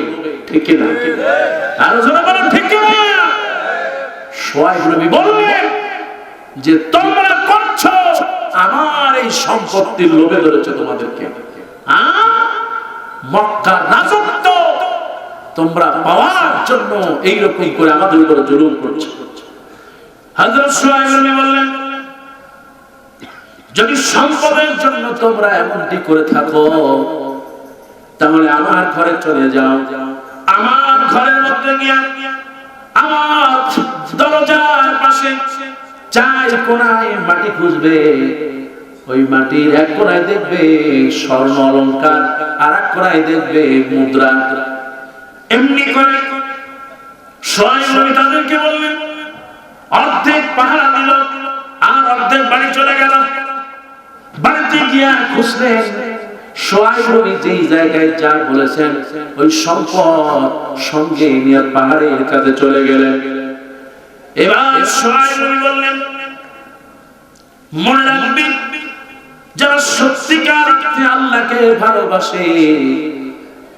ঠিক কি না? আরো জোরে বলেন ঠিক কি না? সোহাইব নবী বললেন যে তোমরা করছো আমার এই সম্পত্তির লোভে ধরেছে তোমাদেরকে। মক্কার রাজত্ব তোমরা পাওয়ার জন্য এইরকম করে আমাদের উপরে জুলুম করছো। হযরত সোহাইব নবী বললেন, যদি সম্পদের জন্য তোমরা এমনটি করে থাকো তাহলে আমার ঘরে চলে যাও। আমার ঘরের মধ্যে গিয়া আমার দরজার পাশে চার কোণায় মাটি খুঁজবে। ওই মাটির এক কোণায় দেখবে স্বর্ণ অলংকার, আর এক কোণায় দেখবে মুদ্রা। এমনি করে সোহাইব নবী তাদেরকে বললেন, অর্ধেক পাহারা দিল আর অর্ধেক বাড়ি চলে গেল। বাড়িতে গিয়া খুঁজলেন, সোহাইব নবী যেই জায়গায় যা বলেছেন ওই সম্পদ সঙ্গে নিয়ে পাহাড়ের কাছে চলে গেলেন। এবার সোহাইব নবী বললেন, মনে রাখবি যারা সত্যিকার অর্থে আল্লাহকে ভালোবাসে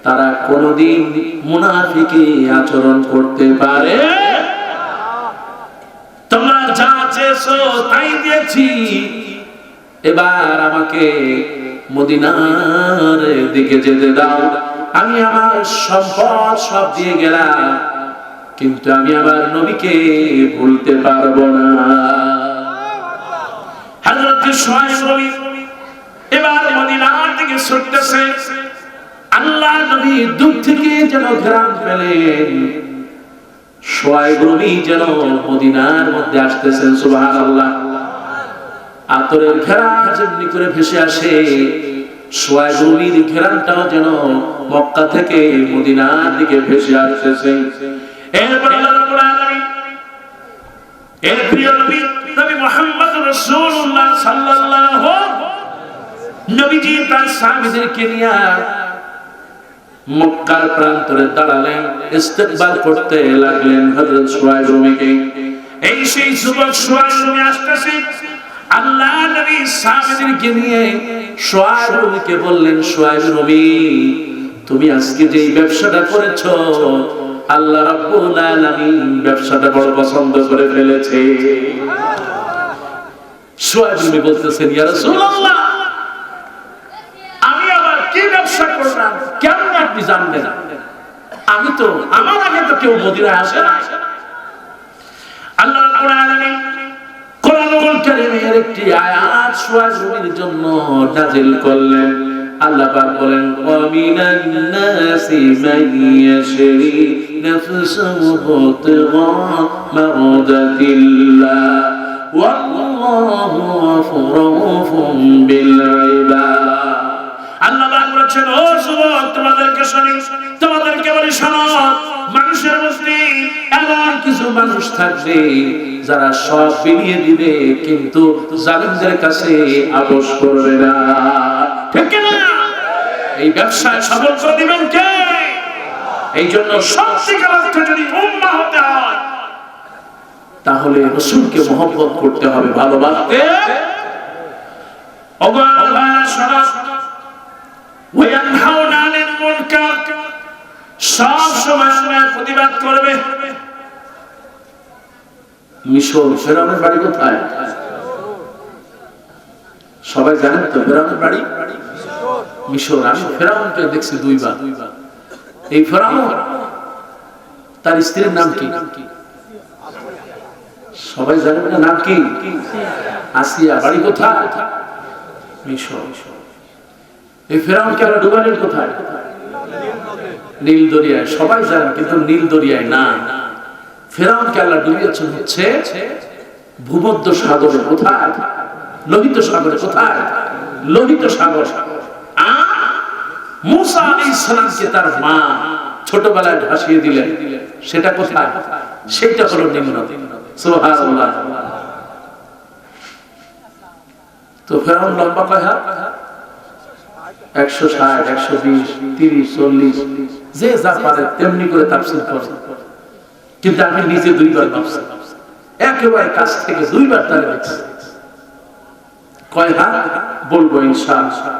তারা কোনোদিন মুনাফিকি আচরণ করতে পারে। তোমরা যা চেয়েছো তাই দিয়েছি, এবার আমাকে মদিনার দিকে যেতে দাও। আমি আমার সম্পদ সব দিয়ে গেলাম কিন্তু আমি আমার নবীকে ভুলতে পারবো না। হযরত সোহাইব নবী এবার মদিনার দিকে ছুটতেছে। আল্লাহ নবী দূর থেকে যেন ঘ্রাণ পেলেন, সোহাইব নবী যেন মদিনার মধ্যে আসতেছেন। সুবহানাল্লাহ। আতরের ঘ্রাণ যেমনি করে ভেসে আসে, সোহাইব নবীর ঘ্রাণটাও যেন মক্কা থেকে মদিনার দিকে ভেসে আসতেছে। এরপর আল্লাহ রাব্বুল আলামিন এর প্রিয় নবী নবী মুহাম্মদ রাসূলুল্লাহ সাল্লাল্লাহু নবীজি তার সাহাবীদেরকে নিয়ে মক্কার প্রান্তরে দাঁড়ালেন, ইস্তেকবাল করতে লাগলেন হযরত সোহাইব নবীকে। এই সেই যুবক সোহাইব নবী আসতেছে। আল্লাহ নবী সাহাবীদেরকে নিয়ে সোহাইব নবীকে বললেন, সোহাইব নবী তুমি আজকে যেই ব্যবসাটা করেছো আল্লাহ রাব্বুল আলামিন ব্যবসাটা বড় পছন্দ করে ফেলেছে। সোহাইব নবী বলতেছেন, ইয়া রাসূলুল্লাহ আমি আবার কি ব্যবসা করলাম কেমন আপনি জানবেন? আমি তো আমার আগে তো কেউ মদিনায় আসে না। আল্লাহ রাব্বুল আলামিন কোরআনুল কারীমের একটি আয়াত সোহাইব নবীর জন্য নাযিল করলেন। আল্লাহ পাক বলেন, ওয়া মিনান নাসি মান ইয়াশরি নাফসাহু ইবতিগা মারদাতিল্লাহ ওয়াল্লাহু গফুরুন বিল ইবাদ। আল্লাহ পাক বলেছেন, ও যুবক তোমাদেরকে বলি শোনো, মানুষের মধ্যে এমন কিছু মানুষ থাকবে যারা সব বিলিয়ে দিবে কিন্তু জালিমদের কাছে আপোষ করবে না, ঠিক না? এই ব্যবসায় সফল করে দিবেন কে? এই জন্য সত্যিকার অর্থে যদি উম্মাহ হতে হয় তাহলে রাসূলকে মহব্বত করতে হবে, ভালোবাসতে ওয়ালা শরাব ওয়া ইয়ানহাউনা আনিল মুনকার, সব সময় অন্যায়ের প্রতিবাদ করবে। মিশর, ফেরাউনের বাড়ি কোথায় সবাই জানেন তো? ফেরাউনের বাড়ি মিশর। আমি ফেরাউনকে দেখছি দুইবার। এই ফেরাউন, তার স্ত্রীর নাম কি সবাই জানেন না? নাম কি? আসিয়া। বাড়ি কোথায়? মিশর। এই ফেরাউনকে আল্লাহ ডুবালেন কোথায়? নীল দরিয়ায়। সবাই জানেন, কিন্তু নীল দরিয়ায় না। ফেরাউনকে আল্লাহ ডুবিয়েছেন হচ্ছে ভূমধ্য সাগরে। কোথায়? লোহিত সাগরে। কোথায়? লোহিত সাগর। মুসা আলাইহিস সালামকে তার মা ছোটবেলায় ভাসিয়ে দিলেন, সেটা কোথায়? সেটা হলো নীল নদী। সুবহানাল্লাহ। তো ফেরাউন লম্বা কয় হাত? 160, 120, 30, 40, যে যা পারে তেমনি করে তাফসীর করে। কিন্তু আমি নিজে দুইবার ভাবছি, একেবারে কাছ থেকে দুইবার তারে দেখছি। কয় হাত বলবো ইনশাআল্লাহ।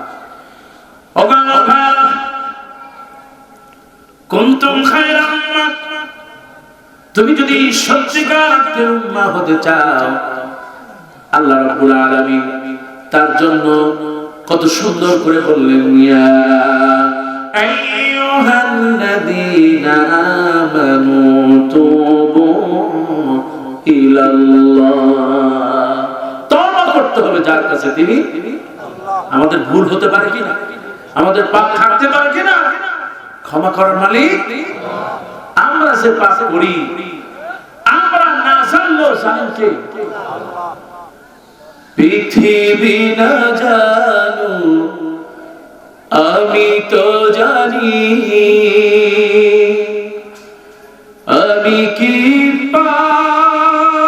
কুনতুম খায়রা উম্মাহ, তুমি যদি সত্যিকার উম্মাহ হতে চাও, আল্লাহ রাব্বুল আলামিন তার জন্য কত সুন্দর করে বললেন, ইয়া আইয়ুহাল্লাযীনা আমানু তুবু ইলাল্লাহ। তওবা করতে হবে যার কাছে, তিনি আল্লাহ। আমাদের ভুল হতে পারে কিনা, আমাদের পাপ থাকতে পারে কিনা, ক্ষমা করার মালিক আমরা যে পাপ করি, আমরা না জানলেও জানেন কে? আল্লাহ। পৃথিবী না জানো আমি তো জানি, আমি কি পাপ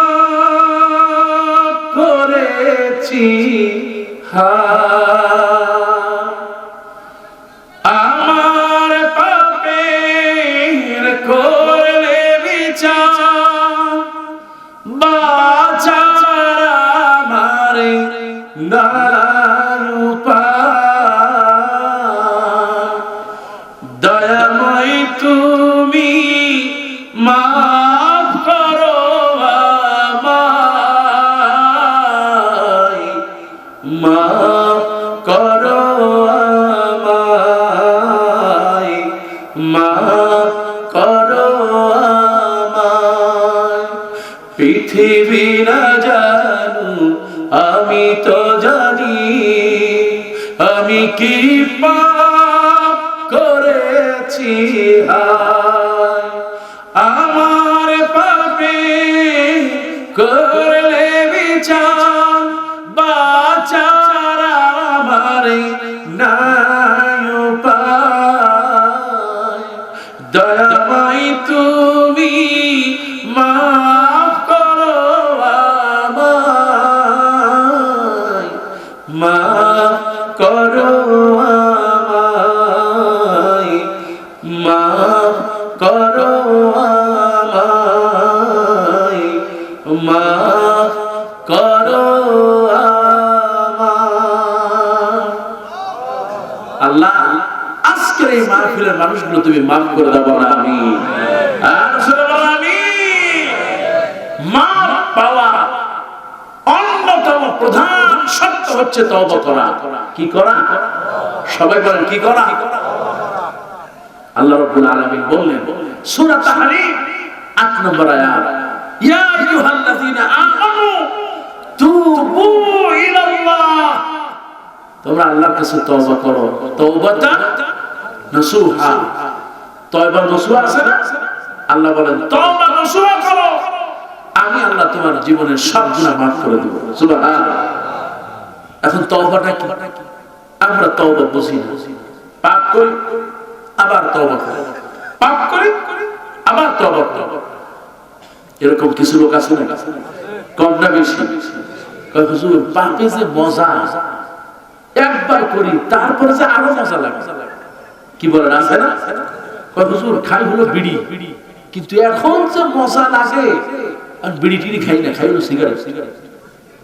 করেছি, আমার পাপের করলে বিচার, বাঁচার আমার নাই উপায়। দয়াময় তুমি মাফ করো আমায়, মাফ করো আমায়, মাফ করো আমায়। পৃথিবী না জানু আমি তো জানি, আমি কি পাপ করেছি, হায় আমার পাপে করলে বিচার, বাঁচার আমার নাই উপায়। দয়াময় তুমি মাফ করো আমায়, মাফ করো আমায়, মাফ করো আমায়, মাফ করো আমায়। আল্লাহ, আজকের এই মাহফিলের মানুষগুলো তুমি মাফ করে দাও না। আমি আর আমি মাফ পাওয়া অন্যতম প্রধান শর্ত হচ্ছে তওবা করা। কি করা? সবাই বলেন কি করা? আল্লাহ রাব্বুল আলামিন বললেন সূরা তাহরীম ৮ নম্বর আয়াত, ইয়া আইয়ুহাল্লাযীনা আমানু তুবু ইলাল্লাহ, তোমরা আল্লাহর কাছে তওবা করো। তওবাতান নাসুহা, তওবা নসুহা আছে না? আল্লাহ বলেন তওবা নসুহা করো, আমি আল্লাহ তোমার জীবনের সব গুনাহ মাফ করে দেব। সুবহানাল্লাহ। এখন তওবাটা কি? আমরা তওবা বুঝি না। পাপ করি আবার তওবা করি, পাপ করি আবার তওবা করি। এরকম কিছু লোক আছে না? কম না বেশি? কয় হুজুর পাপে যে মজা, একবার করি তারপরে যে আরো মজা লাগে। কি বলেন, আছে না? কয় হুজুর খাই হলো বিড়ি, কিন্তু এখন যে মজা লাগে, আর বিড়ি টিড়ি খাই না, খাই হলো সিগারেট।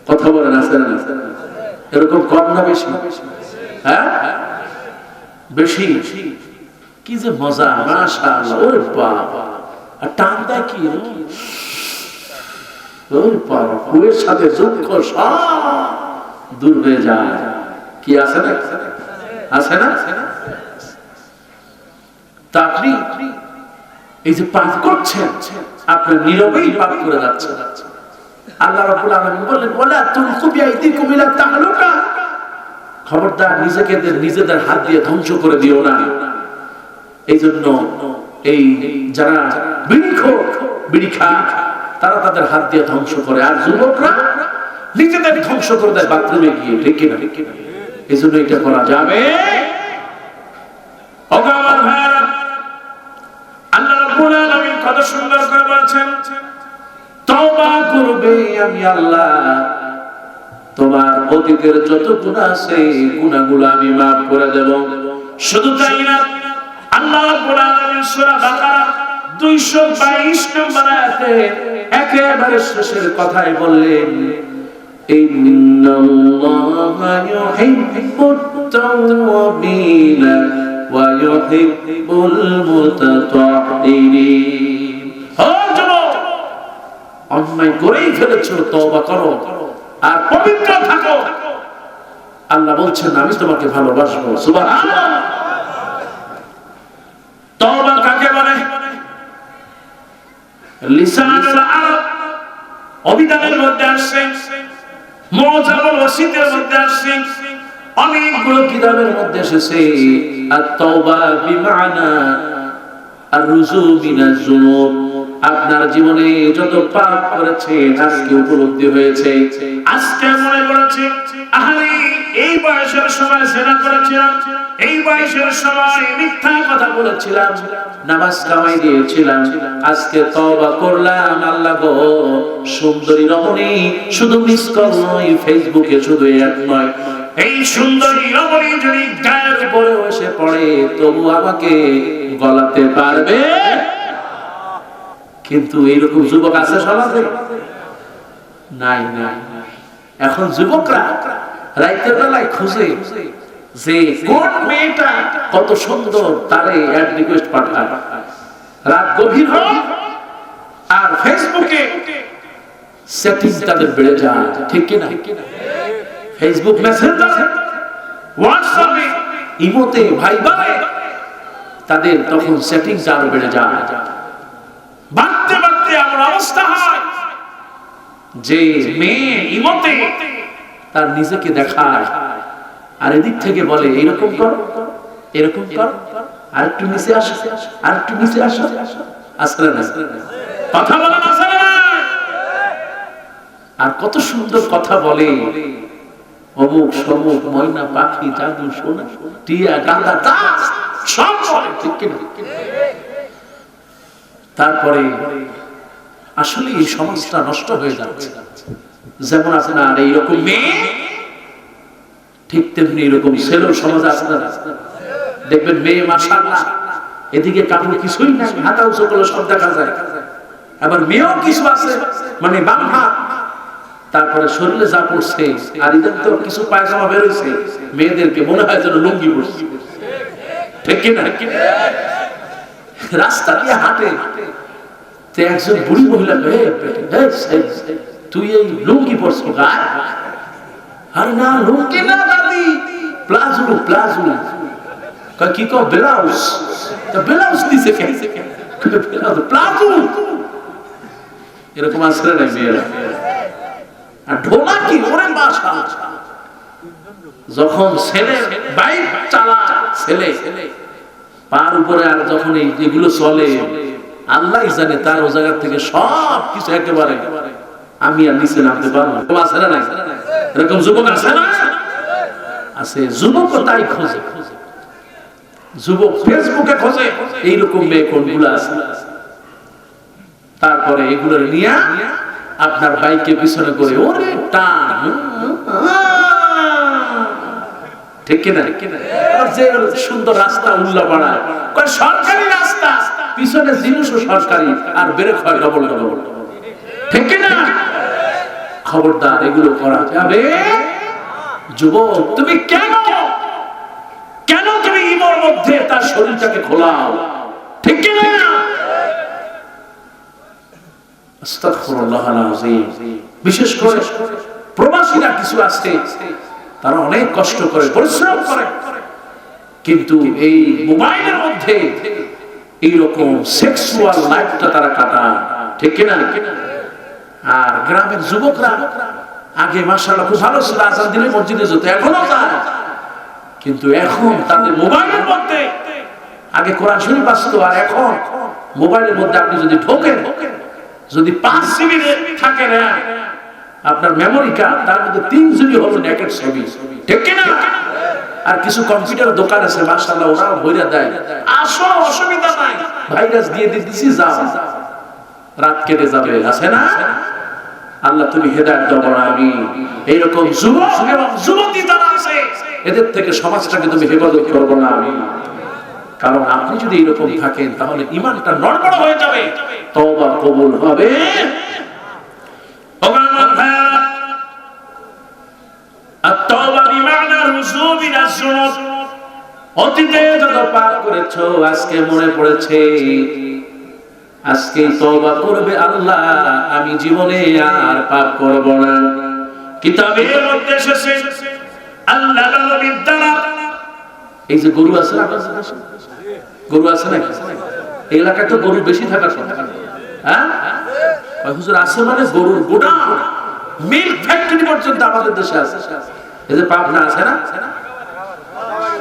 কথা বলেন, আছে না? এরকম কম না বেশি? হ্যাঁ বেশি। কি যে মজা, মাশাআল্লাহ। ওরে বাবা, আর টানটা কি, ওরে বাবা, কুয়ের সাথে দুঃখ সব দূর হয়ে যায়। কি আছে না, আছে না? তা আপনি এই যে পাপ করছেন, আপনি নীরবেই পাপ করে যাচ্ছেন। আল্লাহ রাব্বুল আলামিন বলেন, ওয়ালা তুলকু বিআইদিকুম ইলা তাহলুকা, খবরদার নিজেদের হাত দিয়ে ধ্বংস করে দিও না। এই জন্য এই যারা বিড়ি খায় তারা তাদের হাত দিয়ে ধ্বংস করে, আর যুবকরা নিজেদের ধ্বংস করে দেয় বাথরুমে গিয়ে। ঠিক কিনা? এই জন্য এটা করা যাবে। আমার ভাইরা, আল্লাহ রাব্বুল আলামিন কত সুন্দর করে বলেছেন, তওবা করবে আমি আল্লাহ, তোমার অতীতের যত গুনাহ আছে গুনাহগুলো আমি maaf করে দেব। শুধু তাই না, আল্লাহ রাব্বুল আলামিন সূরা বাকারা 222 নম্বর আয়াতে একেবারে শেষের কথাই বললেন, ইন্নাল্লাহা ইউহিব্বুত তাওয়াবিনা ওয়া ইউহিব্বুল মুতাতাহহিরিন। ও যুবক, অন্যায় করেই ফেলেছো, তওবা করো আর পবিত্র থাকো। আল্লাহ বলছেন, আমি তোমাকে ভালোবাসবো। সুবহানাল্লাহ। তওবা কাকে বলে? লিসানুল আরব অভিধানের মধ্যে আসছে, মুআজামুল ওয়াসিতের মধ্যে আসছে, অনেকগুলো কিতাবের মধ্যে এসেছে। আত-তাওবা বিমানা আর-রুজু মিনাজ যুনুব। আপনার জীবনে যত পাপ করেছেন আজকে উপলব্ধি হয়েছে, আজকে মনে পড়েছে, আহারে এই বয়সের সময় জিনা করেছিলাম, এই বয়সের সময় মিথ্যা কথা বলেছিলাম, নামাজ কামাই দিয়েছিলাম, আজকে তওবা করলাম। আল্লাহ গো, সুন্দরী রমণী শুধু মিস কল নয়, ফেসবুকে শুধু এক নয়, এই সুন্দরী রমণী যদি গায়ের উপরে এসে পড়ে তবু আমাকে গলাতে পারবে? কিন্তু এইরকম যুবক আছে সমাজে? নাই নাই। এখন যুবকরা রাতের বেলায় খুঁজে যে কোন মেয়েটা কত সুন্দর, তারে অ্যাড রিকোয়েস্ট পাঠায়, রাত গভীর হয় আর ফেসবুকে সেটিং তাদের বেড়ে যায়। ঠিক কি না? ফেসবুক মেসেঞ্জার, হোয়াটসঅ্যাপে, ইমোতে, ভাইবারে তাদের তখন সেটিং আরো বেড়ে যায়। বাড়তে বাড়তে এমন অবস্থা হয় যে মেয়ে ইমোতে তার নিজেকে দেখায় আর এদিক থেকে বলে এরকম কর, এরকম কর, আর একটু নিচে আসো, আর একটু নিচে আসো। আসলে না, কথা বলে না, আর কত সুন্দর কথা বলে, অমুক সমুক, ময়না পাখি, জাদু, সোনা, টিয়া, গাঁদা, তাস সব বলে। ঠিক কিনা? তারপরে আসলে এই সমাজটা নষ্ট হয়ে যাচ্ছে। যেমন আপনার এইরকম মেয়ে, ঠিক তেমনি এরকম ছেলের সমাজ আছে। দেখবেন মেয়ে মাশাআল্লাহ, এদিকে কাপড় কিছুই নাই, হাতা উঁচু করলে সব দেখা যায়। আবার মেয়েও কিছু আছে, মানে বাম হাত, তারপরে শরীরে যা পড়ছে, আর এদের তো কিছু পায়জামা বেরোইছে, মেয়েদেরকে মনে হয় যেন লুঙ্গি পড়ছে। ঠিক কিনা? রাস্তা দিয়ে হাঁটে, একজন বুড়ি মহিলা, তুই এই লুঙ্গি পরছ গায়ে? আরে না, লুঙ্গি না দাদি, প্লাজো, প্লাজো। কি কো? ব্লাউজ। ব্লাউজ দিছে কে? প্লাজো। এরকম আসলে নাই মেয়েরা। আর ঢোলা কি, ওরে বাসা, যখন ছেলে বাইক চালা, ছেলে পার উপরে, আর যখন এগুলো চলে আল্লাহ জানে, তার ও জায়গা থেকে সব কিছু একেবারে আমি আর নিচে নামতে পারবো না। আছে না নাই? এরকম যুবক আছে না? আছে। যুবক তাই খোঁজে, যুবক ফেসবুকে খোঁজে এইরকম মেয়ে কোনগুলো আছে। তারপরে এগুলো নিয়ে আপনার বাইকে পিছনে করে ওরে টান। ঠিক কিনা? যে সুন্দর রাস্তা উল্লা পাড়ায়, সরকারি রাস্তা, পিছনে জিনিসও সরকারি, আর ব্রেক হয় ডবল ডবল। ঠিক কিনা? খবরদার, এগুলো করা যাবে যুবক তুমি কেন তুমি ইমার মধ্যে তার শরীরটাকে খোলাও, ঠিক কি না? আস্তাগফিরুল্লাহ আল-আযীম। বিশেষ করে প্রবাসীরা কিছু আছে, তারা অনেক কষ্ট করে, পরিশ্রম করে, কিন্তু এই মোবাইলের মধ্যে এইরকম সেক্সুয়াল লাইফটা তারা কাটায়, ঠিক কি না? আর গ্রামের যুবকরা আগে মাশাআল্লাহ খুব ভালো ছিল, আজান দিলে মসজিদে যেত, এখনো যায়, কিন্তু এখন তাদের মোবাইলের মধ্যে, আগে কোরআন শরীফ বাজতো, আর এখন মোবাইলের মধ্যে আপনি যদি ঢোকেন, যদি 5 জিবি থাকে না আপনার মেমোরি কার্ড, তার মধ্যে 3 জিবি হলো নেকেড ছবি, ঠিক কি না? আর কিছু কম্পিউটার দোকান আছে মাশাআল্লাহ, ওরাও ভইরা দেয়, আসো অসুবিধা নাই, ভাইরাস দিয়ে দিতেছি, যাও, রাত কেটে যাবে, আছে না? আল্লাহ তুমি হেদায়েত দাও বড় আমিন। এইরকম যুবক এবং যুবতী যারা আছে, এদের থেকে সমাজটাকে তুমি হেফাজত করবো না আমিন। কারণ আপনি যদি এরকম থাকেন তাহলে ঈমানটা নড়বড় হয়ে যাবে, তওবা কবুল হবে। আত-তাওবা বিমানা রুজু মিনাজ যুনুব। অতীতে যত পাপ করেছো আজকে মনে পড়েছে, আজকে তওবা করবে, আল্লাহ আমি জীবনে আর পাপ করব না। কিতাবের মধ্যে এসেছে আল্লাহ নবীর দ্বারা, এই যে গরু আছে না, গরু আছে না এই এলাকায়, তো গরু বেশি থাকার কথা, হ্যাঁ হুজুর আছে মানে গরুর গোডা মিল্ক ফ্যাক্টরি পর্যন্ত আমাদের দেশে আছে। এই যে পাবনা আছে না,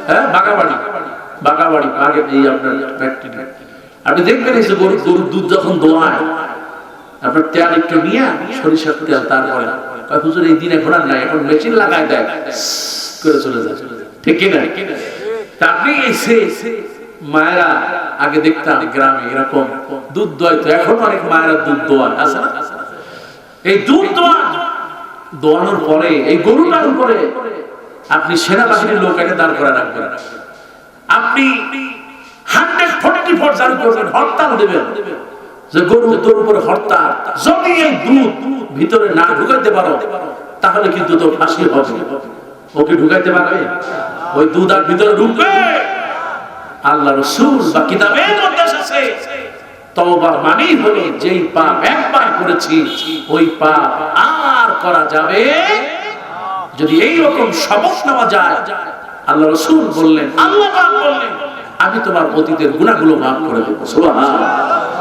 হ্যাঁ বাগাবাড়ি আগে এই আপনার ফ্যাক্টরি, আপনি দেখবেন এই যে গরুর দুধ যখন দোয়ায়, আপনার তেল একটু নিয়ে সরিষার তেল, তারপরে হুজুর এই দিন এখন আর নাই, এখন মেশিন লাগাই দেয় করে চলে যায়, ঠিক কিনা? আপনি মায়েরা আগে দেখতাম গ্রামে এরকম দুধ দোয়াইতো, এখন অনেক মায়েরা দুধ দোয়ায়, আছে না? এই দুধ দোয়ানোর পরে এই গরুটার উপরে আপনি সেনাবাহিনীর লোক এনে দাঁড় করে রাখবেন, আপনি 144 জারি করবেন, হরতাল দেবেন যে গরু তোর উপরে হরতাল, যদি এই দুধ ভিতরে না ঢুকাইতে পারো তাহলে কিন্তু তোর ফাঁসি হবে। ওকে ঢুকাইতে পারবে? ওই দুধ আর ভিতরে ঢুকবে? আল্লাহ রাসূল বা কিতাবের মধ্যে আছে তওবা মানেই হলো যেই পাপ একবার করেছি ওই পাপ আর করা যাবে। যদি এই রকম শপথ নেওয়া যায়, আল্লাহ রাসূল বললেন, আল্লাহ পাক বললেন, আমি তোমার অতীতের গুনাহগুলো মাফ করে দেব। সুবহানাল্লাহ।